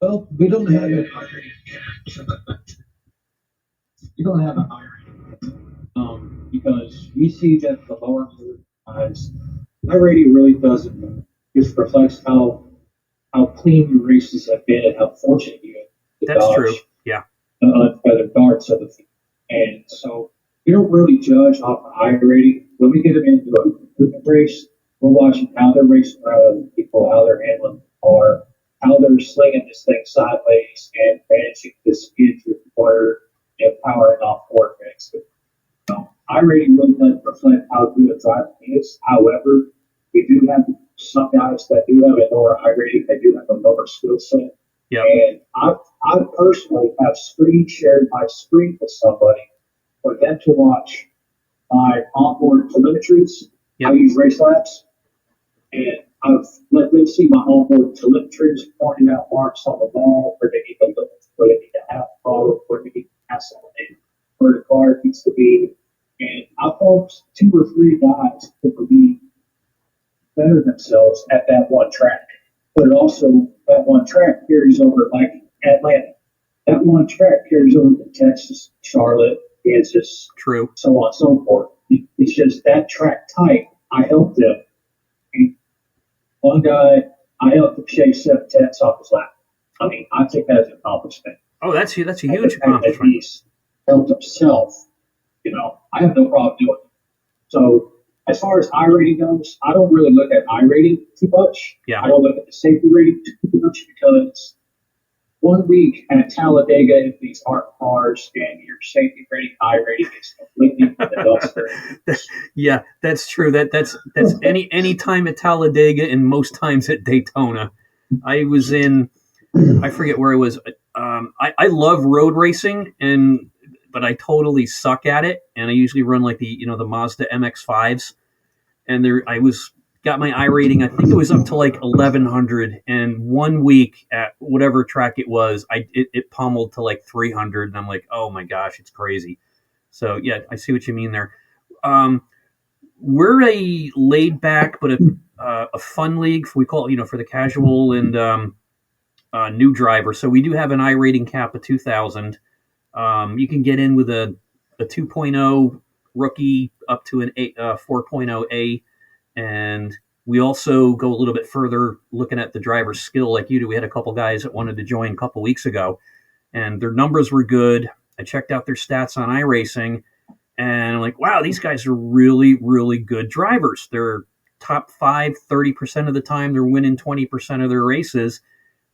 Well, we don't have an we don't have an iRating because we see that the lower guys, iRating really doesn't just reflects how clean your races have been and how fortunate you have to That's true. dodge Yeah. the unfeathered darts of the field. And so we don't really judge off an eye rating. When we get them into a recruitment race, we're watching how they're racing around other people, how they're handling the car, how they're slinging this thing sideways and managing to skid through the water and powering off vortex. Eye rating really doesn't reflect how good a driver is. However, we do have some guys that do have a lower eye rating, they do have a lower skill set. Yep. And I personally have shared my screen with somebody for them to watch my onboard telemetries. Yep. I use Race Labs, and I've let them see my onboard telemetries, pointing out marks on the ball where they need to look, where they need to have the ball, where they need to pass on it, where the car needs to be. And I found 2 or 3 guys that would be better themselves at that one track. But it also, that one track carries over, like Atlanta. That one track carries over to Texas, Charlotte, Kansas, True. so on and so forth. It's just that track type. I helped them. And one guy, I helped him shave 7 tenths off his lap. I mean, I take that as an accomplishment. Oh, that's a And huge the fact that accomplishment. he's helped himself, I have no problem doing it. So as far as iRating goes, I don't really look at iRating too much. Yeah. I don't look at the safety rating too much because 1 week at Talladega in these art cars and your safety rating, iRating is completely in the dumpster. Yeah, that's true. That's any time at Talladega and most times at Daytona. I was in, I forget where I was. I love road racing, but I totally suck at it. And I usually run like the Mazda MX-5s. And I got my iRating. I think it was up to like 1100. And 1 week at whatever track it was, it pummeled to like 300. And I'm like, oh my gosh, it's crazy. So yeah, I see what you mean there. We're a laid back but a fun league. We call it, for the casual and new driver. So we do have an iRating cap of 2,000. You can get in with a 2.0 rookie up to an 4.0A, and we also go a little bit further looking at the driver's skill like you do. We had a couple guys that wanted to join a couple weeks ago, and their numbers were good. I checked out their stats on iRacing, and I'm like, wow, these guys are really, really good drivers. They're top 5, 30% of the time. They're winning 20% of their races.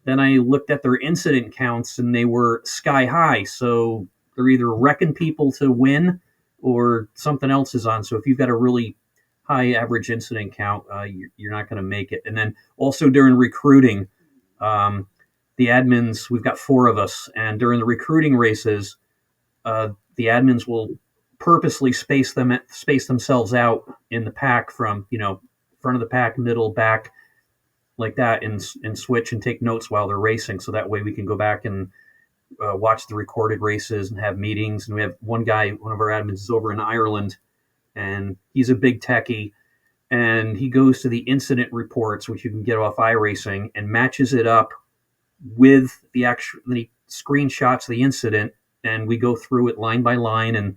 Then I looked at their incident counts, and they were sky high. So they're either wrecking people to win or something else is on. So if you've got a really high average incident count, you're not going to make it. And then also during recruiting, the admins, we've got 4 of us, and during the recruiting races, the admins will purposely space themselves out in the pack from front of the pack, middle, back, like that, and switch and take notes while they're racing. So that way we can go back and watch the recorded races and have meetings. And we have one guy, one of our admins is over in Ireland, and he's a big techie, and he goes to the incident reports, which you can get off iRacing, and matches it up with the actual, the screenshots of the incident, and we go through it line by line and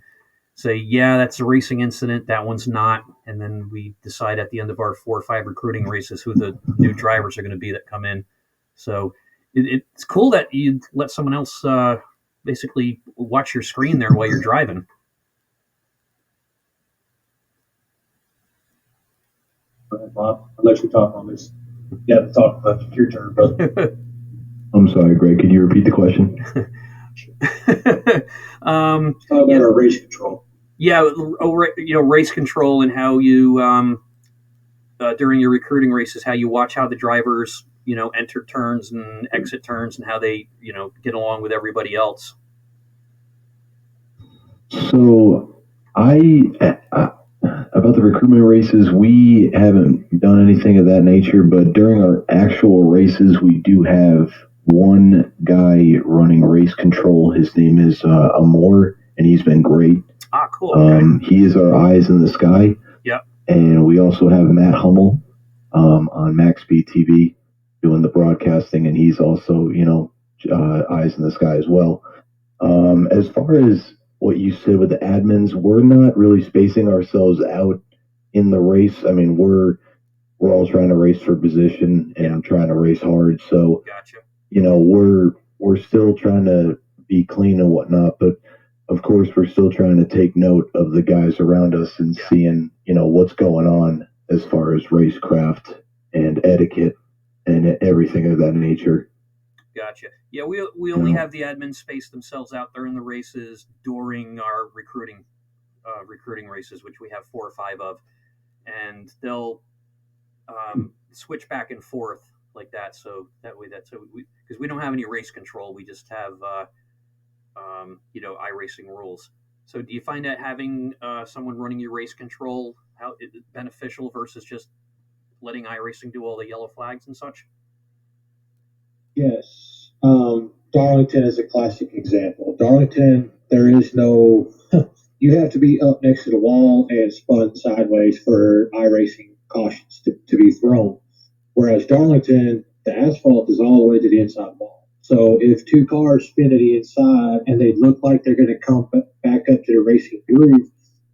say, yeah, that's a racing incident, that one's not, and then we decide at the end of our 4 or 5 recruiting races who the new drivers are going to be that come in. So it's cool that you let someone else basically watch your screen there while you're driving. Go ahead, Bob. I'll let you talk on this. Yeah, talk about your turn, brother. I'm sorry, Greg. Could you repeat the question? Talk about our race control. Yeah, race control and how you during your recruiting races, how you watch how the drivers enter turns and exit turns and how they get along with everybody else. So I about the recruitment races, we haven't done anything of that nature, but during our actual races, we do have one guy running race control. His name is Amor, and he's been great. Ah, cool. Okay. He is our eyes in the sky. Yep. And we also have Matt Hummel on MaxB TV doing the broadcasting, and he's also, eyes in the sky as well. As far as what you said with the admins, we're not really spacing ourselves out in the race. I mean, we're all trying to race for position and trying to race hard. So, Gotcha. we're still trying to be clean and whatnot, but of course, we're still trying to take note of the guys around us and seeing, what's going on as far as racecraft and etiquette and everything of that nature. Gotcha. Yeah, we only have the admins space themselves out there in the races during our recruiting races, which we have 4 or 5 of, and they'll switch back and forth like that. So that way, because we don't have any race control, we just have iRacing rules. So do you find that having someone running your race control how is it beneficial versus just letting iRacing do all the yellow flags and such? Yes. Darlington is a classic example. Darlington, there is no, you have to be up next to the wall and spun sideways for iRacing cautions to be thrown. Whereas Darlington, the asphalt is all the way to the inside wall. So if 2 cars spin to the inside and they look like they're going to come back up to the racing groove,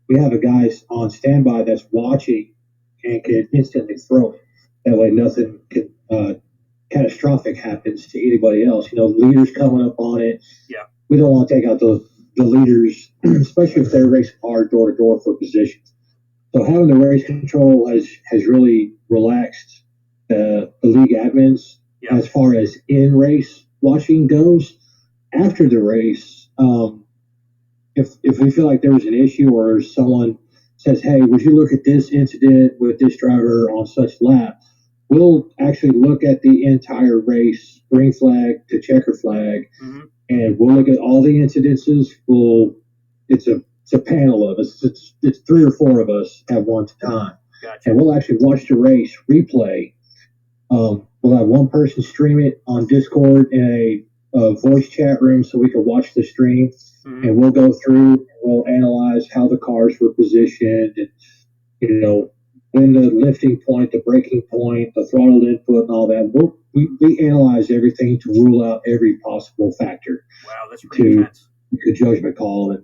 we have a guy on standby that's watching and can instantly throw it. That way, nothing can catastrophic happens to anybody else. Leaders coming up on it. Yeah. We don't want to take out the leaders, especially if they're racing hard door to door for position. So having the race control has really relaxed the league admins as far as in race watching goes. After the race, if we feel like there was an issue or someone says, "Hey, would you look at this incident with this driver on such lap?" We'll actually look at the entire race, green flag to checker flag, and we'll look at all the incidences. It's a panel of us. It's 3 or 4 of us at one time, and we'll actually watch the race replay. We'll have one person stream it on Discord in a voice chat room so we can watch the stream, and we'll go through and we'll analyze how the cars were positioned and when the lifting point, the braking point, the throttle input, and all that. We analyze everything to rule out every possible factor. Wow, that's pretty intense. To judgment call and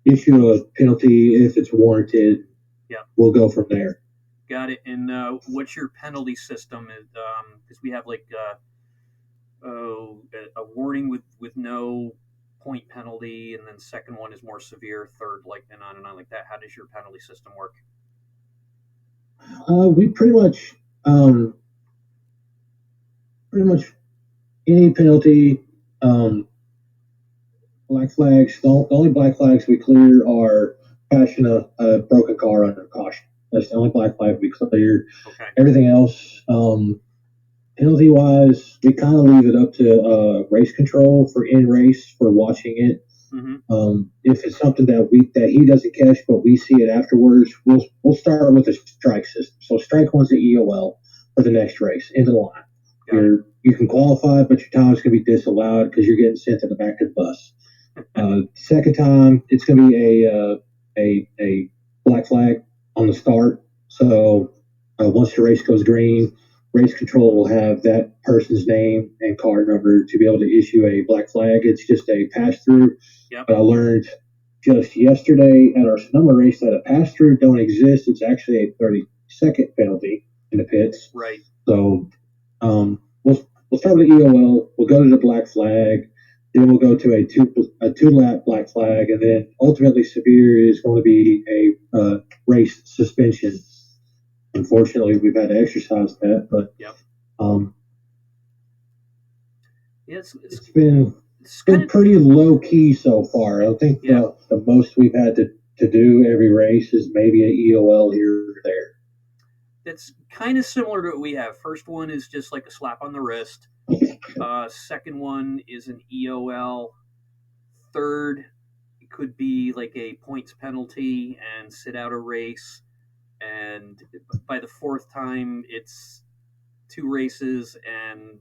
issue a penalty if it's warranted. Yeah, we'll go from there. Got it. And what's your penalty system? Because we have like a warning with no point penalty, and then second one is more severe, third and on like that. How does your penalty system work? We pretty much any penalty, black flags. The only black flags we clear are crashing a broken car under caution. That's the only black flag we clear. Okay. Everything else, penalty wise, we kind of leave it up to race control for in race for watching it. If it's something that he doesn't catch, but we see it afterwards, we'll start with a strike system. So strike one's the EOL for the next race into the line. You can qualify, but your time's going to be disallowed because you're getting sent to the back of the bus. Second time, it's going to be a black flag on the start. So once the race goes green, race control will have that person's name and car number to be able to issue a black flag. It's just a pass-through. Yep. But I learned just yesterday at our Sonoma race that a pass-through don't exist. It's actually a 30-second penalty in the pits. Right. So we'll start with the EOL. We'll go to the black flag. Then we'll go to a two-lap black flag. And then ultimately severe is going to be a race suspension. Unfortunately, we've had to exercise that, but it's been pretty low key so far. I think the most we've had to do every race is maybe an EOL here or there. That's kind of similar to what we have. First one is just like a slap on the wrist. Second one is an EOL. Third it could be like a points penalty and sit out a race, and by the fourth time it's two races and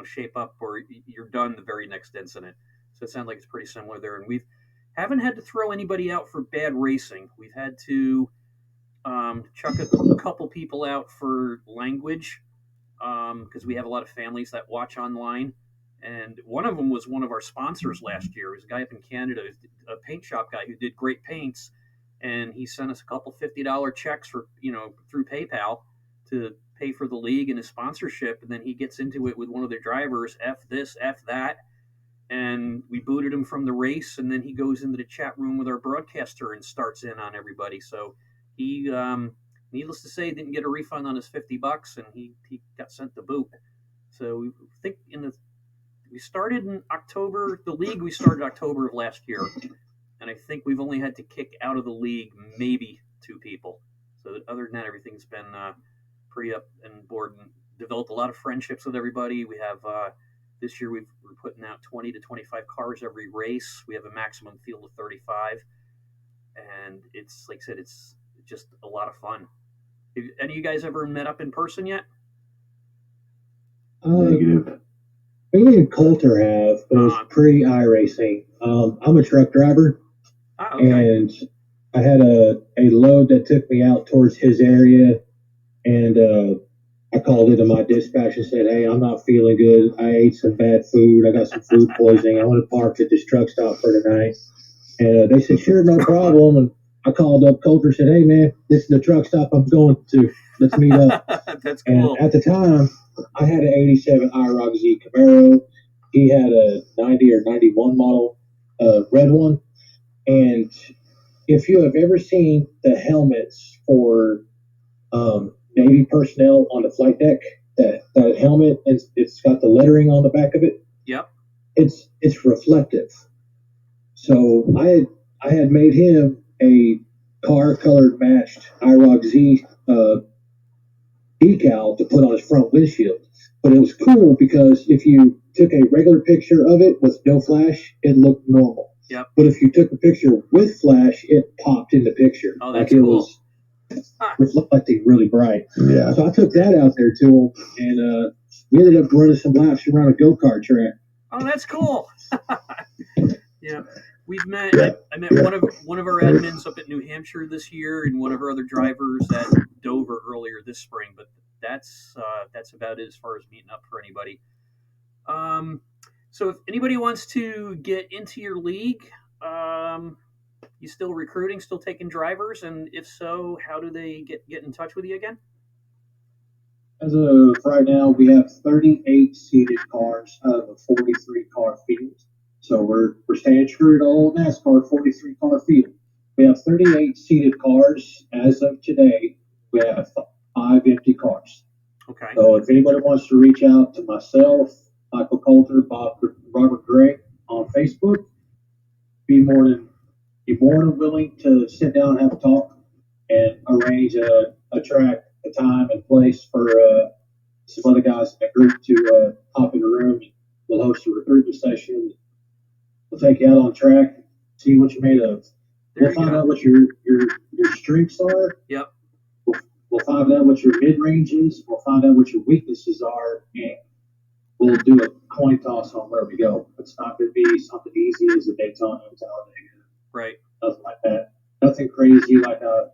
shape up or you're done the very next incident. So it sounds like it's pretty similar there, and we've haven't had to throw anybody out for bad racing. We've had to chuck a couple people out for language because we have a lot of families that watch online. And one of them was one of our sponsors last year. It was a guy up in Canada, a paint shop guy who did great paints, and he sent us a couple $50 checks for through PayPal to pay for the league and his sponsorship. And then he gets into it with one of their drivers, F this, F that, and we booted him from the race. And then he goes into the chat room with our broadcaster and starts in on everybody. So he, needless to say, didn't get a refund on his $50, and he got sent the boot. So we think we started in October. The league we started October of last year, and I think we've only had to kick out of the league maybe 2 people. So other than that, everything's been pretty up and board, and developed a lot of friendships with everybody. We have this year we're putting out 20 to 25 cars every race. We have a maximum field of 35, and it's like I said, it's just a lot of fun. Have any of you guys ever met up in person yet? Negative. Me and Coulter have, but it was pre-iRacing. I'm a truck driver, Okay. and I had a load that took me out towards his area, and I called into my dispatch and said, "Hey, I'm not feeling good. I ate some bad food. I got some food poisoning. I want to park at this truck stop for tonight." And they said, "Sure, no problem." And I called up Coulter and said, "Hey, man, this is the truck stop I'm going to. Let's meet up." That's cool. And at the time, I had an 87 IROC Z Camaro. He had a 90 or 91 model red one. And if you have ever seen the helmets for Navy personnel on the flight deck, that helmet, it's got the lettering on the back of it. Yep. It's reflective. So I had made him a car colored matched IROC Z decal to put on his front windshield. But it was cool because if you took a regular picture of it with no flash, it looked normal. Yep. But if you took a picture with flash, it popped in the picture. Oh, that's like it cool. was reflecting really bright. Yeah. So I took that out there to him, and we ended up running some laps around a go-kart track. Oh, that's cool. Yeah. We've met. Yeah. I met one of our admins up at New Hampshire this year, and one of our other drivers at Dover earlier this spring. But that's about it as far as meeting up for anybody. So if anybody wants to get into your league, you still recruiting, still taking drivers, and if so, how do they get in touch with you again? As of right now, we have 38 seated cars out of a 43 car field. So we're staying true to old NASCAR 43 car field. We have 38 seated cars as of today. We have 5 empty cars. Okay. So if anybody wants to reach out to myself, Michael Coulter, Robert Gray on Facebook, be more than willing to sit down and have a talk and arrange a track, a time, and place for some other guys in the group to hop in the room. We'll host a recruitment session. We'll take you out on track, see what you're made of. We'll find out what your strengths are. Yep. We'll find out what your mid range is. We'll find out what your weaknesses are, and we'll do a coin toss on where we go. It's not going to be something easy as a Daytona or Talladega. Right. Nothing like that. Nothing crazy like a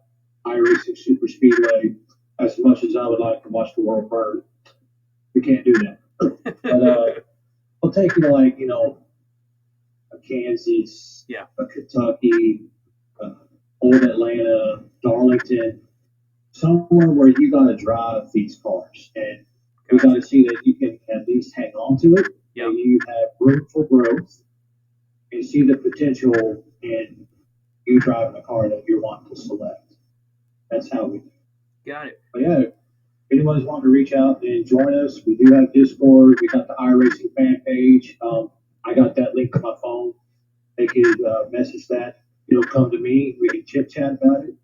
iRacing super speedway. As much as I would like to watch the world burn, we can't do that. But we'll take you to a Kansas, Yeah. a Kentucky, Old Atlanta, Darlington, somewhere where you got to drive these cars, and we got to see that you can at least hang on to it. Yep. And you have room for growth, and see the potential in you driving a car that you're wanting to select. That's how we do. Got it. But yeah, if anybody's wanting to reach out and join us, we do have Discord. We got the iRacing fan page. I got that link to my phone. They could message that. It'll come to me. We can chit chat about it.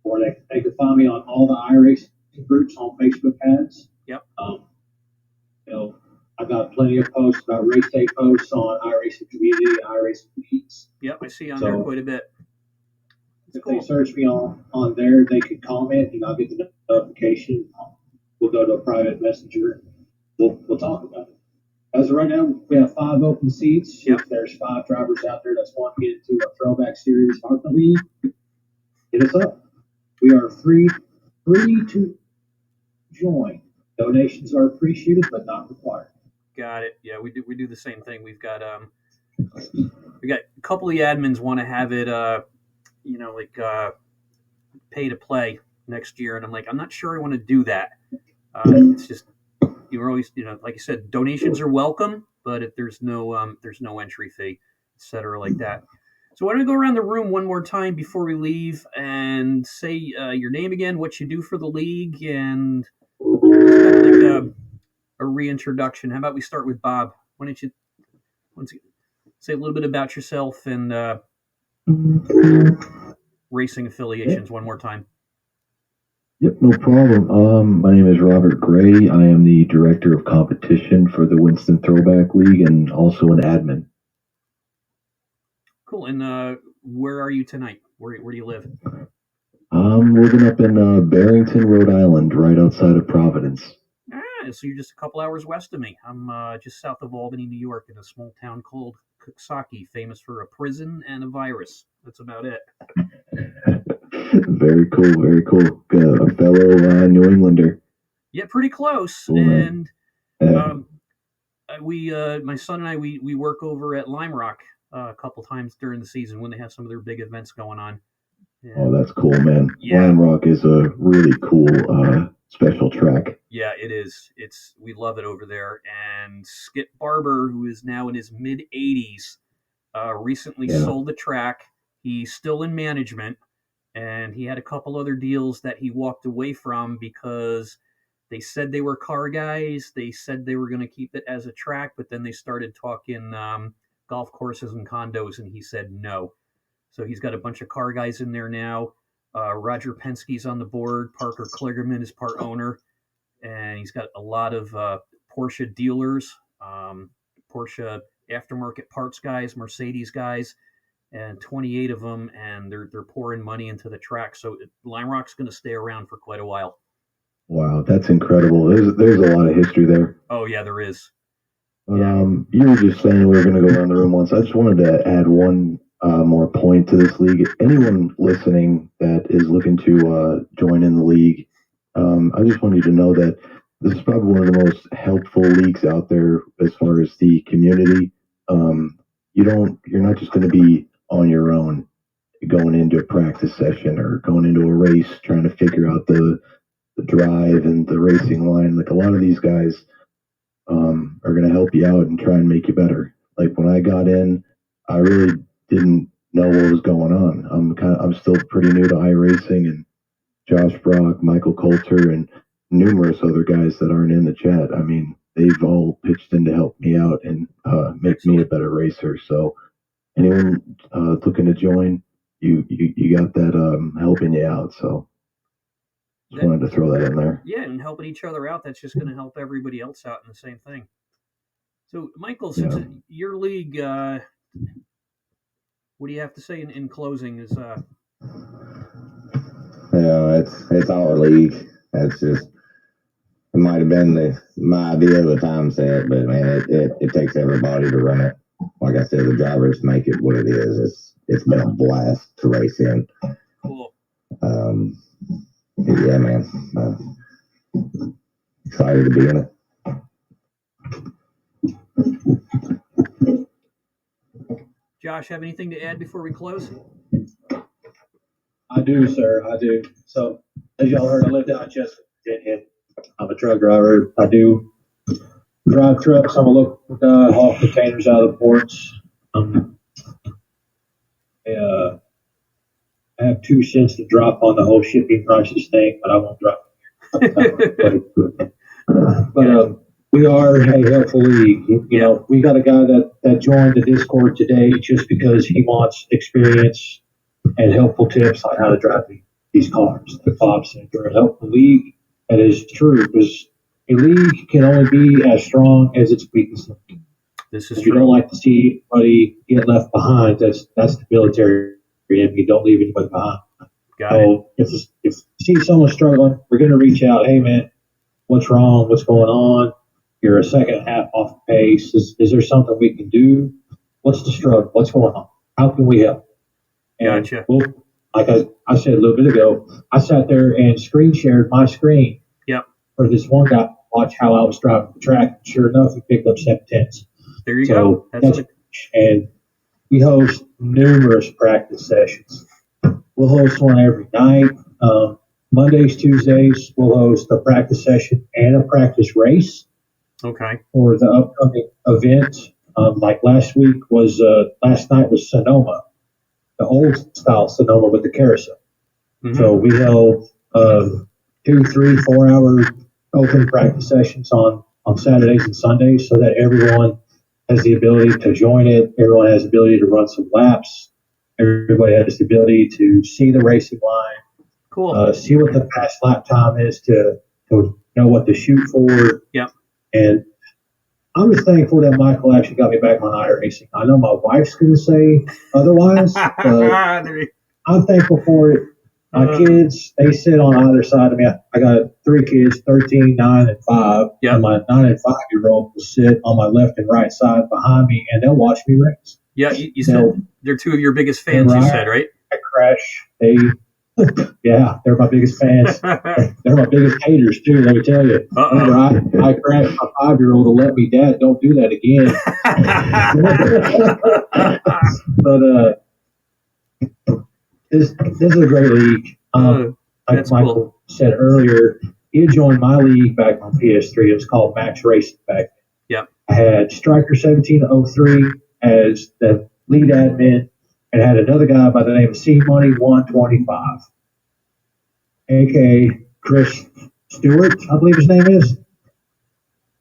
Or they can find me on all the iRacing groups on Facebook ads. Yep. I've got plenty of posts about race day posts on iRacing community, iRacing leagues. Yep, I see on there So quite a bit. if Cool. they search me on there, they could comment and I'll get the notification. We'll go to a private messenger. We'll talk about it. As of right now, we have 5 open seats. Yep. If there's 5 drivers out there that's wanting to get into a throwback series ARCA league, hit us up. We are free to join. Donations are appreciated but not required. Got it. Yeah, we do the same thing. We got a couple of the admins want to have it pay to play next year, and I'm like, I'm not sure I want to do that. It's just you're always, like you said, donations are welcome, but if there's no entry fee, etc., like that. So why don't we go around the room one more time before we leave and say your name again, what you do for the league, and just a reintroduction. How about we start with Bob? Why don't you say a little bit about yourself and racing affiliations one more time? Yep, no problem. My name is Robert Gray. I am the director of competition for the Winston Throwback League and also an admin. Cool. And where are you tonight? Where do you live? I'm living up in Barrington, Rhode Island, right outside of Providence. So you're just a couple hours west of me. I'm just south of Albany, New York, in a small town called Coxsackie, famous for a prison and a virus. That's about it. Very cool, very cool. A fellow New Englander. Yeah, pretty close. Cool, and we, my son and I, we work over at Lime Rock a couple times during the season when they have some of their big events going on. And, oh, that's cool, man. Yeah. Lime Rock is a really cool special track. Yeah, it is. We love it over there. And Skip Barber, who is now in his mid 80s, recently sold the track. He's still in management, and he had a couple other deals that he walked away from because they said they were car guys. They said they were going to keep it as a track, but then they started talking golf courses and condos, and he said no. So he's got a bunch of car guys in there now. Roger Penske's on the board. Parker Kligerman is part owner. And he's got a lot of Porsche dealers, Porsche aftermarket parts guys, Mercedes guys, and 28 of them, and they're pouring money into the track. So Lime Rock's going to stay around for quite a while. Wow, that's incredible. There's a lot of history there. Oh, yeah, there is. You were just saying we were going to go around the room once. I just wanted to add one more point to this league. Anyone listening that is looking to join in the league, I just want you to know that this is probably one of the most helpful leagues out there as far as the community. You're not just going to be on your own going into a practice session or going into a race trying to figure out the drive and the racing line. Like, a lot of these guys are going to help you out and try and make you better. Like, when I got in, I really didn't know what was going on. I'm still pretty new to iRacing, and Josh Brock, Michael Coulter, and numerous other guys that aren't in the chat. I mean, they've all pitched in to help me out and make me a better racer. So anyone looking to join, you got that helping you out. So just wanted to throw that in there. Yeah, and helping each other out, that's just going to help everybody else out in the same thing. So, Michael, since your league, what do you have to say in closing? It's our league. It's just, it might have been my idea of the time set, but man, it takes everybody to run it. Like I said, the drivers make it what it is. It's been a blast to race in. Cool. Yeah, man. Excited to be in it. Josh, have anything to add before we close? I do, sir. I do. So, as y'all heard, I live down in Chesapeake, Virginia. I'm a truck driver. I do drive trucks. I'm a local haul containers out of the ports. I have 2 cents to drop on the whole shipping prices thing, but I won't drop it. But we are a helpful league. You know, we got a guy that joined the Discord today just because he wants experience and helpful tips on how to drive these cars. Like Bob said, we're a helpful league. That is true, because a league can only be as strong as its weakest link. This is If you don't true. like to see anybody get left behind, that's the military. You don't leave anybody behind. Got it. So if you see someone struggling, we're going to reach out. Hey, man, what's wrong? What's going on? You're a second and a half off pace. Is there something we can do? What's the struggle? What's going on? How can we help? And Gotcha. well, like I said a little bit ago, I sat there and screen shared my screen Yep. for this one guy to watch how I was driving the track. Sure enough, he picked up 7/10. There you So go. That's what, and we host numerous practice sessions. We'll host one every night. Mondays, Tuesdays, we'll host a practice session and a practice race okay. for the upcoming event. Like last night was Sonoma, the old style Sonoma with the carousel. Mhm. So we held 2, 3, 4 hour open practice sessions on Saturdays and Sundays so that everyone has the ability to join it. Everyone has the ability to run some laps. Everybody has the ability to see the racing line, Cool. see what the past lap time is to know what to shoot for. Yep. And I'm just thankful that Michael actually got me back on iRacing. I know my wife's going to say otherwise, but There you- I'm thankful for it. My kids, they sit on either side of me. I got 3 kids, 13, 9, and 5. Yep. And my 9 and 5-year-old will sit on my left and right side behind me, and they'll watch me race. yeah, you said They'll they're two of your biggest fans, you Right. said, right? I crash. Yeah, they're my biggest fans. They're my biggest haters, too, let me tell you. Whenever Uh-oh. I crash my 5-year-old to let me, Dad, don't do that again. But this is a great league. Like That's Michael cool. said earlier, he had joined my league back on PS3. It was called Max Racing back then. Yep. I had Striker 1703 as the lead admin, and had another guy by the name of C Money 125, aka Chris Stewart, I believe his name is.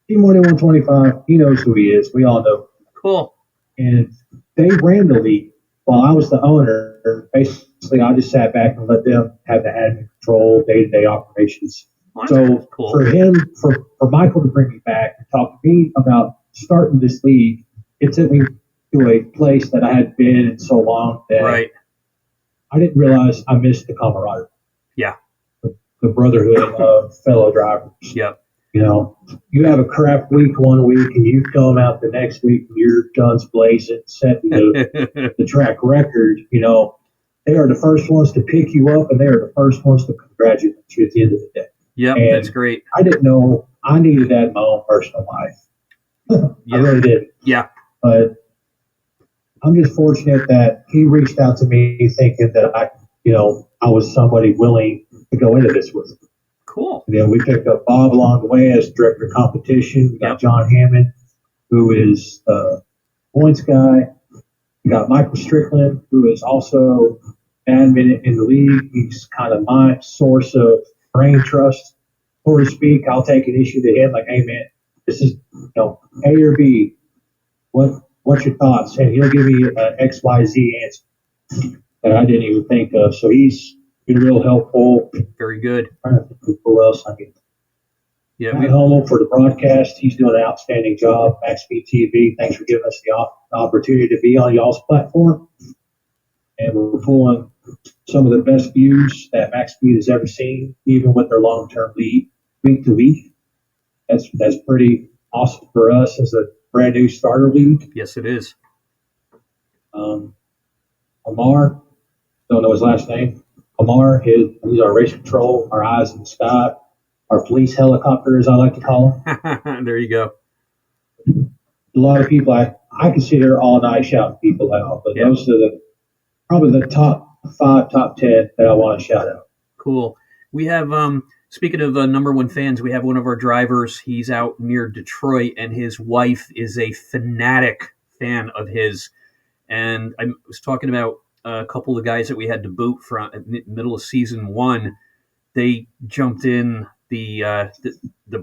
C Money 125. He knows who he is. We all know. Cool. And they ran the league while I was the owner. Basically, I just sat back and let them have the admin control, day-to-day operations. Well, that's So cool. for Michael to bring me back and talk to me about starting this league, it took me to a place that I had been in so long that Right. I didn't realize I missed the camaraderie. Yeah. The brotherhood of fellow drivers. Yep. You know, you have a crap week one week, and you come out the next week and your guns blazing, setting the track record. You know, they are the first ones to pick you up, and they are the first ones to congratulate you at the end of the day. Yep. And That's great. I didn't know I needed that in my own personal life. Yeah. I really did. Yeah. But I'm just fortunate that he reached out to me thinking that I was somebody willing to go into this with him. Cool. And then we picked up Bob along the way as director of competition. We got Yep. John Hammond, who is the points guy. We got Michael Strickland, who is also admin in the league. He's kind of my source of brain trust, so to speak. I'll take an issue to him, like, hey man, this is A or B. What's your thoughts? And he'll give me an XYZ answer that I didn't even think of. So he's been real helpful. Very good. I'm trying to think of who else I mean. Yeah. Matt Hummel for the broadcast. He's doing an outstanding job. MaxSpeed TV, thanks for giving us the opportunity to be on y'all's platform. And we're pulling some of the best views that MaxSpeed has ever seen, even with their long-term lead week to week. That's pretty awesome for us as a brand new starter league. Yes, it is. Amar, don't know his last name. Amar, he's our race control, our eyes in the sky, our police helicopter, as I like to call him. There you go. A lot of people, I can sit here all night shouting people out, but Yeah. those are probably the top 5, top 10 that I want to shout out. Cool. We have, speaking of number one fans, we have one of our drivers. He's out near Detroit, and his wife is a fanatic fan of his. And I was talking about a couple of guys that we had to boot from in the middle of season 1. They jumped in the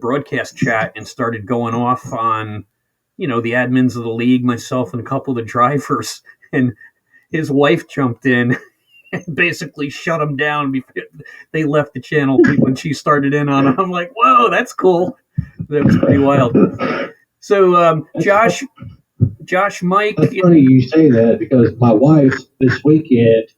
broadcast chat and started going off on, the admins of the league, myself, and a couple of the drivers. And his wife jumped in and basically shut them down. They left the channel when she started in on it. I'm like, whoa, that's cool. That was pretty wild. So, Josh, Mike. It's funny you say that because my wife this weekend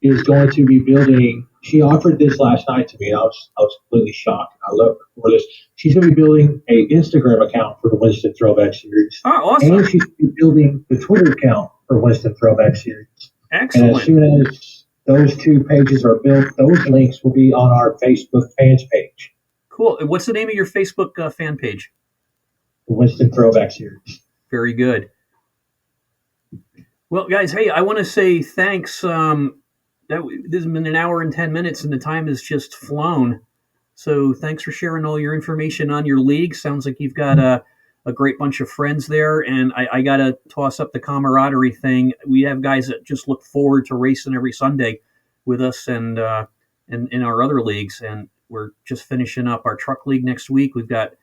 is going to be building. She offered this last night to me, and I was completely shocked. I love her for this. She's going to be building a Instagram account for the Winston Throwback Series, Oh, awesome! and she's going to be building the Twitter account for Winston Throwback Series. Excellent. And as soon as those two pages are built, those links will be on our Facebook fans page. Cool. What's the name of your Facebook fan page? The Winston Throwback Series. Very good. Well, guys, hey, I want to say thanks. This has been an hour and 10 minutes, and the time has just flown. So thanks for sharing all your information on your league. Sounds like you've got a great bunch of friends there, and I got to toss up the camaraderie thing. We have guys that just look forward to racing every Sunday with us and in our other leagues, and we're just finishing up our truck league next week. We've got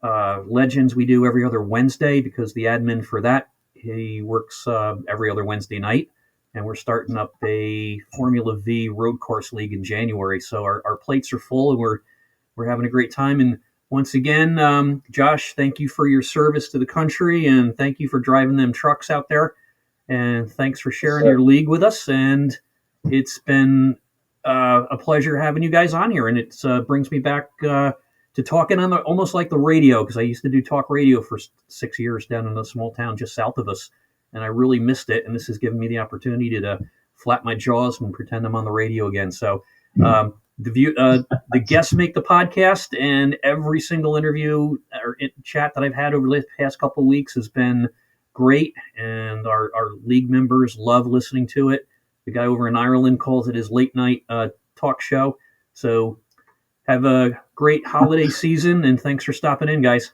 Legends we do every other Wednesday because the admin for that, he works every other Wednesday night. And we're starting up a Formula V road course league in January. So our plates are full, and we're having a great time. And once again, Josh, thank you for your service to the country, and thank you for driving them trucks out there. And thanks for sharing your league with us. And it's been a pleasure having you guys on here. And it brings me back to talking on almost like the radio, because I used to do talk radio for 6 years down in a small town just south of us. And I really missed it. And this has given me the opportunity to flap my jaws and pretend I'm on the radio again. So the guests make the podcast, and every single interview or chat that I've had over the past couple of weeks has been great. And our league members love listening to it. The guy over in Ireland calls it his late night talk show. So have a great holiday season, and thanks for stopping in, guys.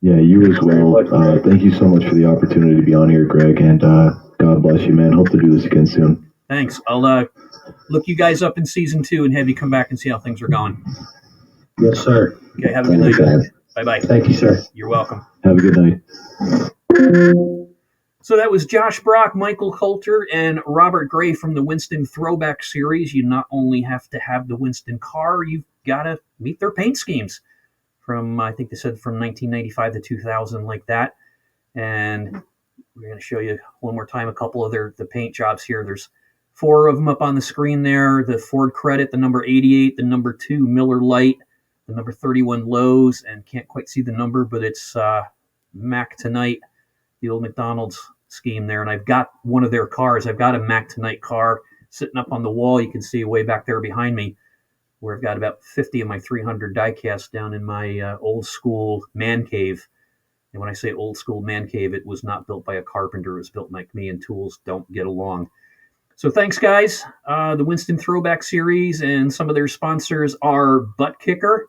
Yeah, you as well. Thank you so much for the opportunity to be on here, Greg, and God bless you, man. Hope to do this again soon. Thanks. I'll look you guys up in season 2 and have you come back and see how things are going. Yes, sir. Okay, have a good night. Bye-bye. Thank you, sir. You're welcome. Have a good night. So that was Josh Brock, Michael Coulter, and Robert Gray from the Winston Throwback Series. You not only have to have the Winston car, you've got to meet their paint schemes. From, I think they said from 1995 to 2000, like that. And we're going to show you one more time a couple of the paint jobs here. There's 4 of them up on the screen there. The Ford Credit, the number 88, the number 2 Miller Lite, the number 31 Lowe's, and can't quite see the number, but it's Mac Tonight, the old McDonald's scheme there. And I've got one of their cars. I've got a Mac Tonight car sitting up on the wall. You can see way back there behind me, where I've got about 50 of my 300 diecast down in my old school man cave. And when I say old school man cave, it was not built by a carpenter. It was built like me, and tools don't get along. So thanks, guys. The Winston Throwback Series and some of their sponsors are Butt Kicker,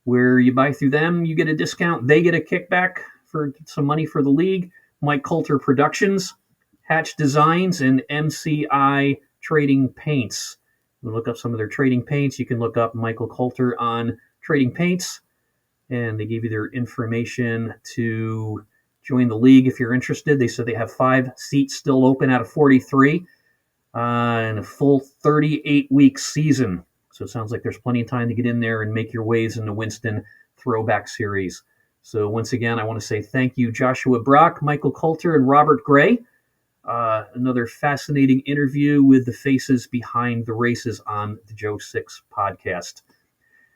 where you buy through them, you get a discount. They get a kickback for some money for the league. Mike Coulter Productions, Hatch Designs, and MCI Trading Paints. You look up some of their trading paints. You can look up Michael Coulter on Trading Paints, and they give you their information to join the league if you're interested. They said they have 5 seats still open out of 43 and a full 38-week season. So it sounds like there's plenty of time to get in there and make your ways in the Winston Throwback Series. So once again, I want to say thank you, Joshua Brock, Michael Coulter, and Robert Gray. Another fascinating interview with the faces behind the races on the Joe Six podcast.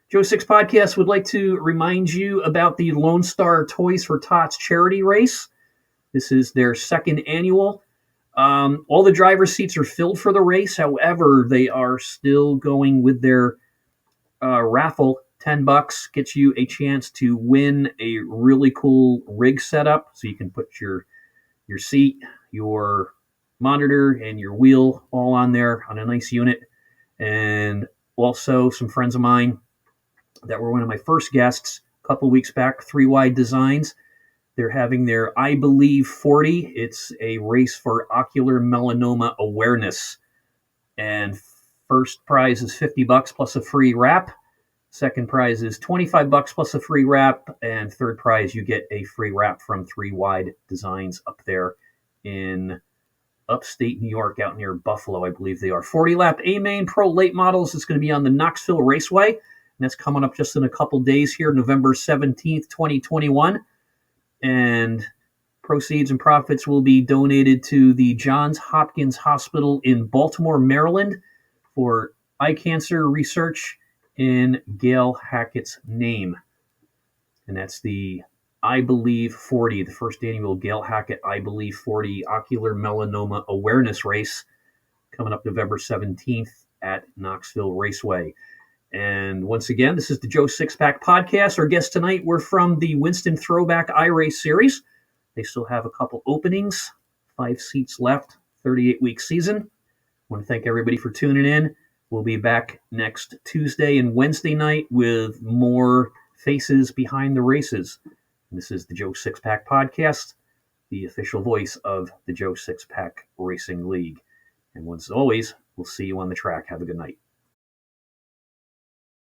Joe Six podcast would like to remind you about the Lone Star Toys for Tots charity race. This is their 2nd annual. All the driver's seats are filled for the race. However, they are still going with their raffle. $10 gets you a chance to win a really cool rig setup, so you can put your seat, your monitor, and your wheel all on there on a nice unit. And also some friends of mine that were one of my first guests a couple of weeks back, 3 Wide Designs. They're having their I Believe 40. It's a race for ocular melanoma awareness. And first prize is $50 plus a free wrap. Second prize is $25 plus a free wrap. And third prize, you get a free wrap from 3 Wide Designs up there in upstate New York, out near Buffalo, I believe they are. 40 lap A-Main Pro late models. It's going to be on the Knoxville Raceway. that's coming up just in a couple days here, November 17th, 2021. And proceeds and profits will be donated to the Johns Hopkins Hospital in Baltimore, Maryland for eye cancer research in Gail Hackett's name. And that's the I Believe 40, the first annual Gail Hackett I Believe 40 Ocular Melanoma Awareness Race, coming up November 17th at Knoxville Raceway. And once again, this is the Joe Sixpack Podcast. Our guests tonight were from the Winston Throwback iRace Series. They still have a couple openings, 5 seats left, 38-week season. I want to thank everybody for tuning in. We'll be back next Tuesday and Wednesday night with more faces behind the races. This is the Joe Sixpack Podcast, the official voice of the Joe Sixpack Racing League. And once always, we'll see you on the track. Have a good night.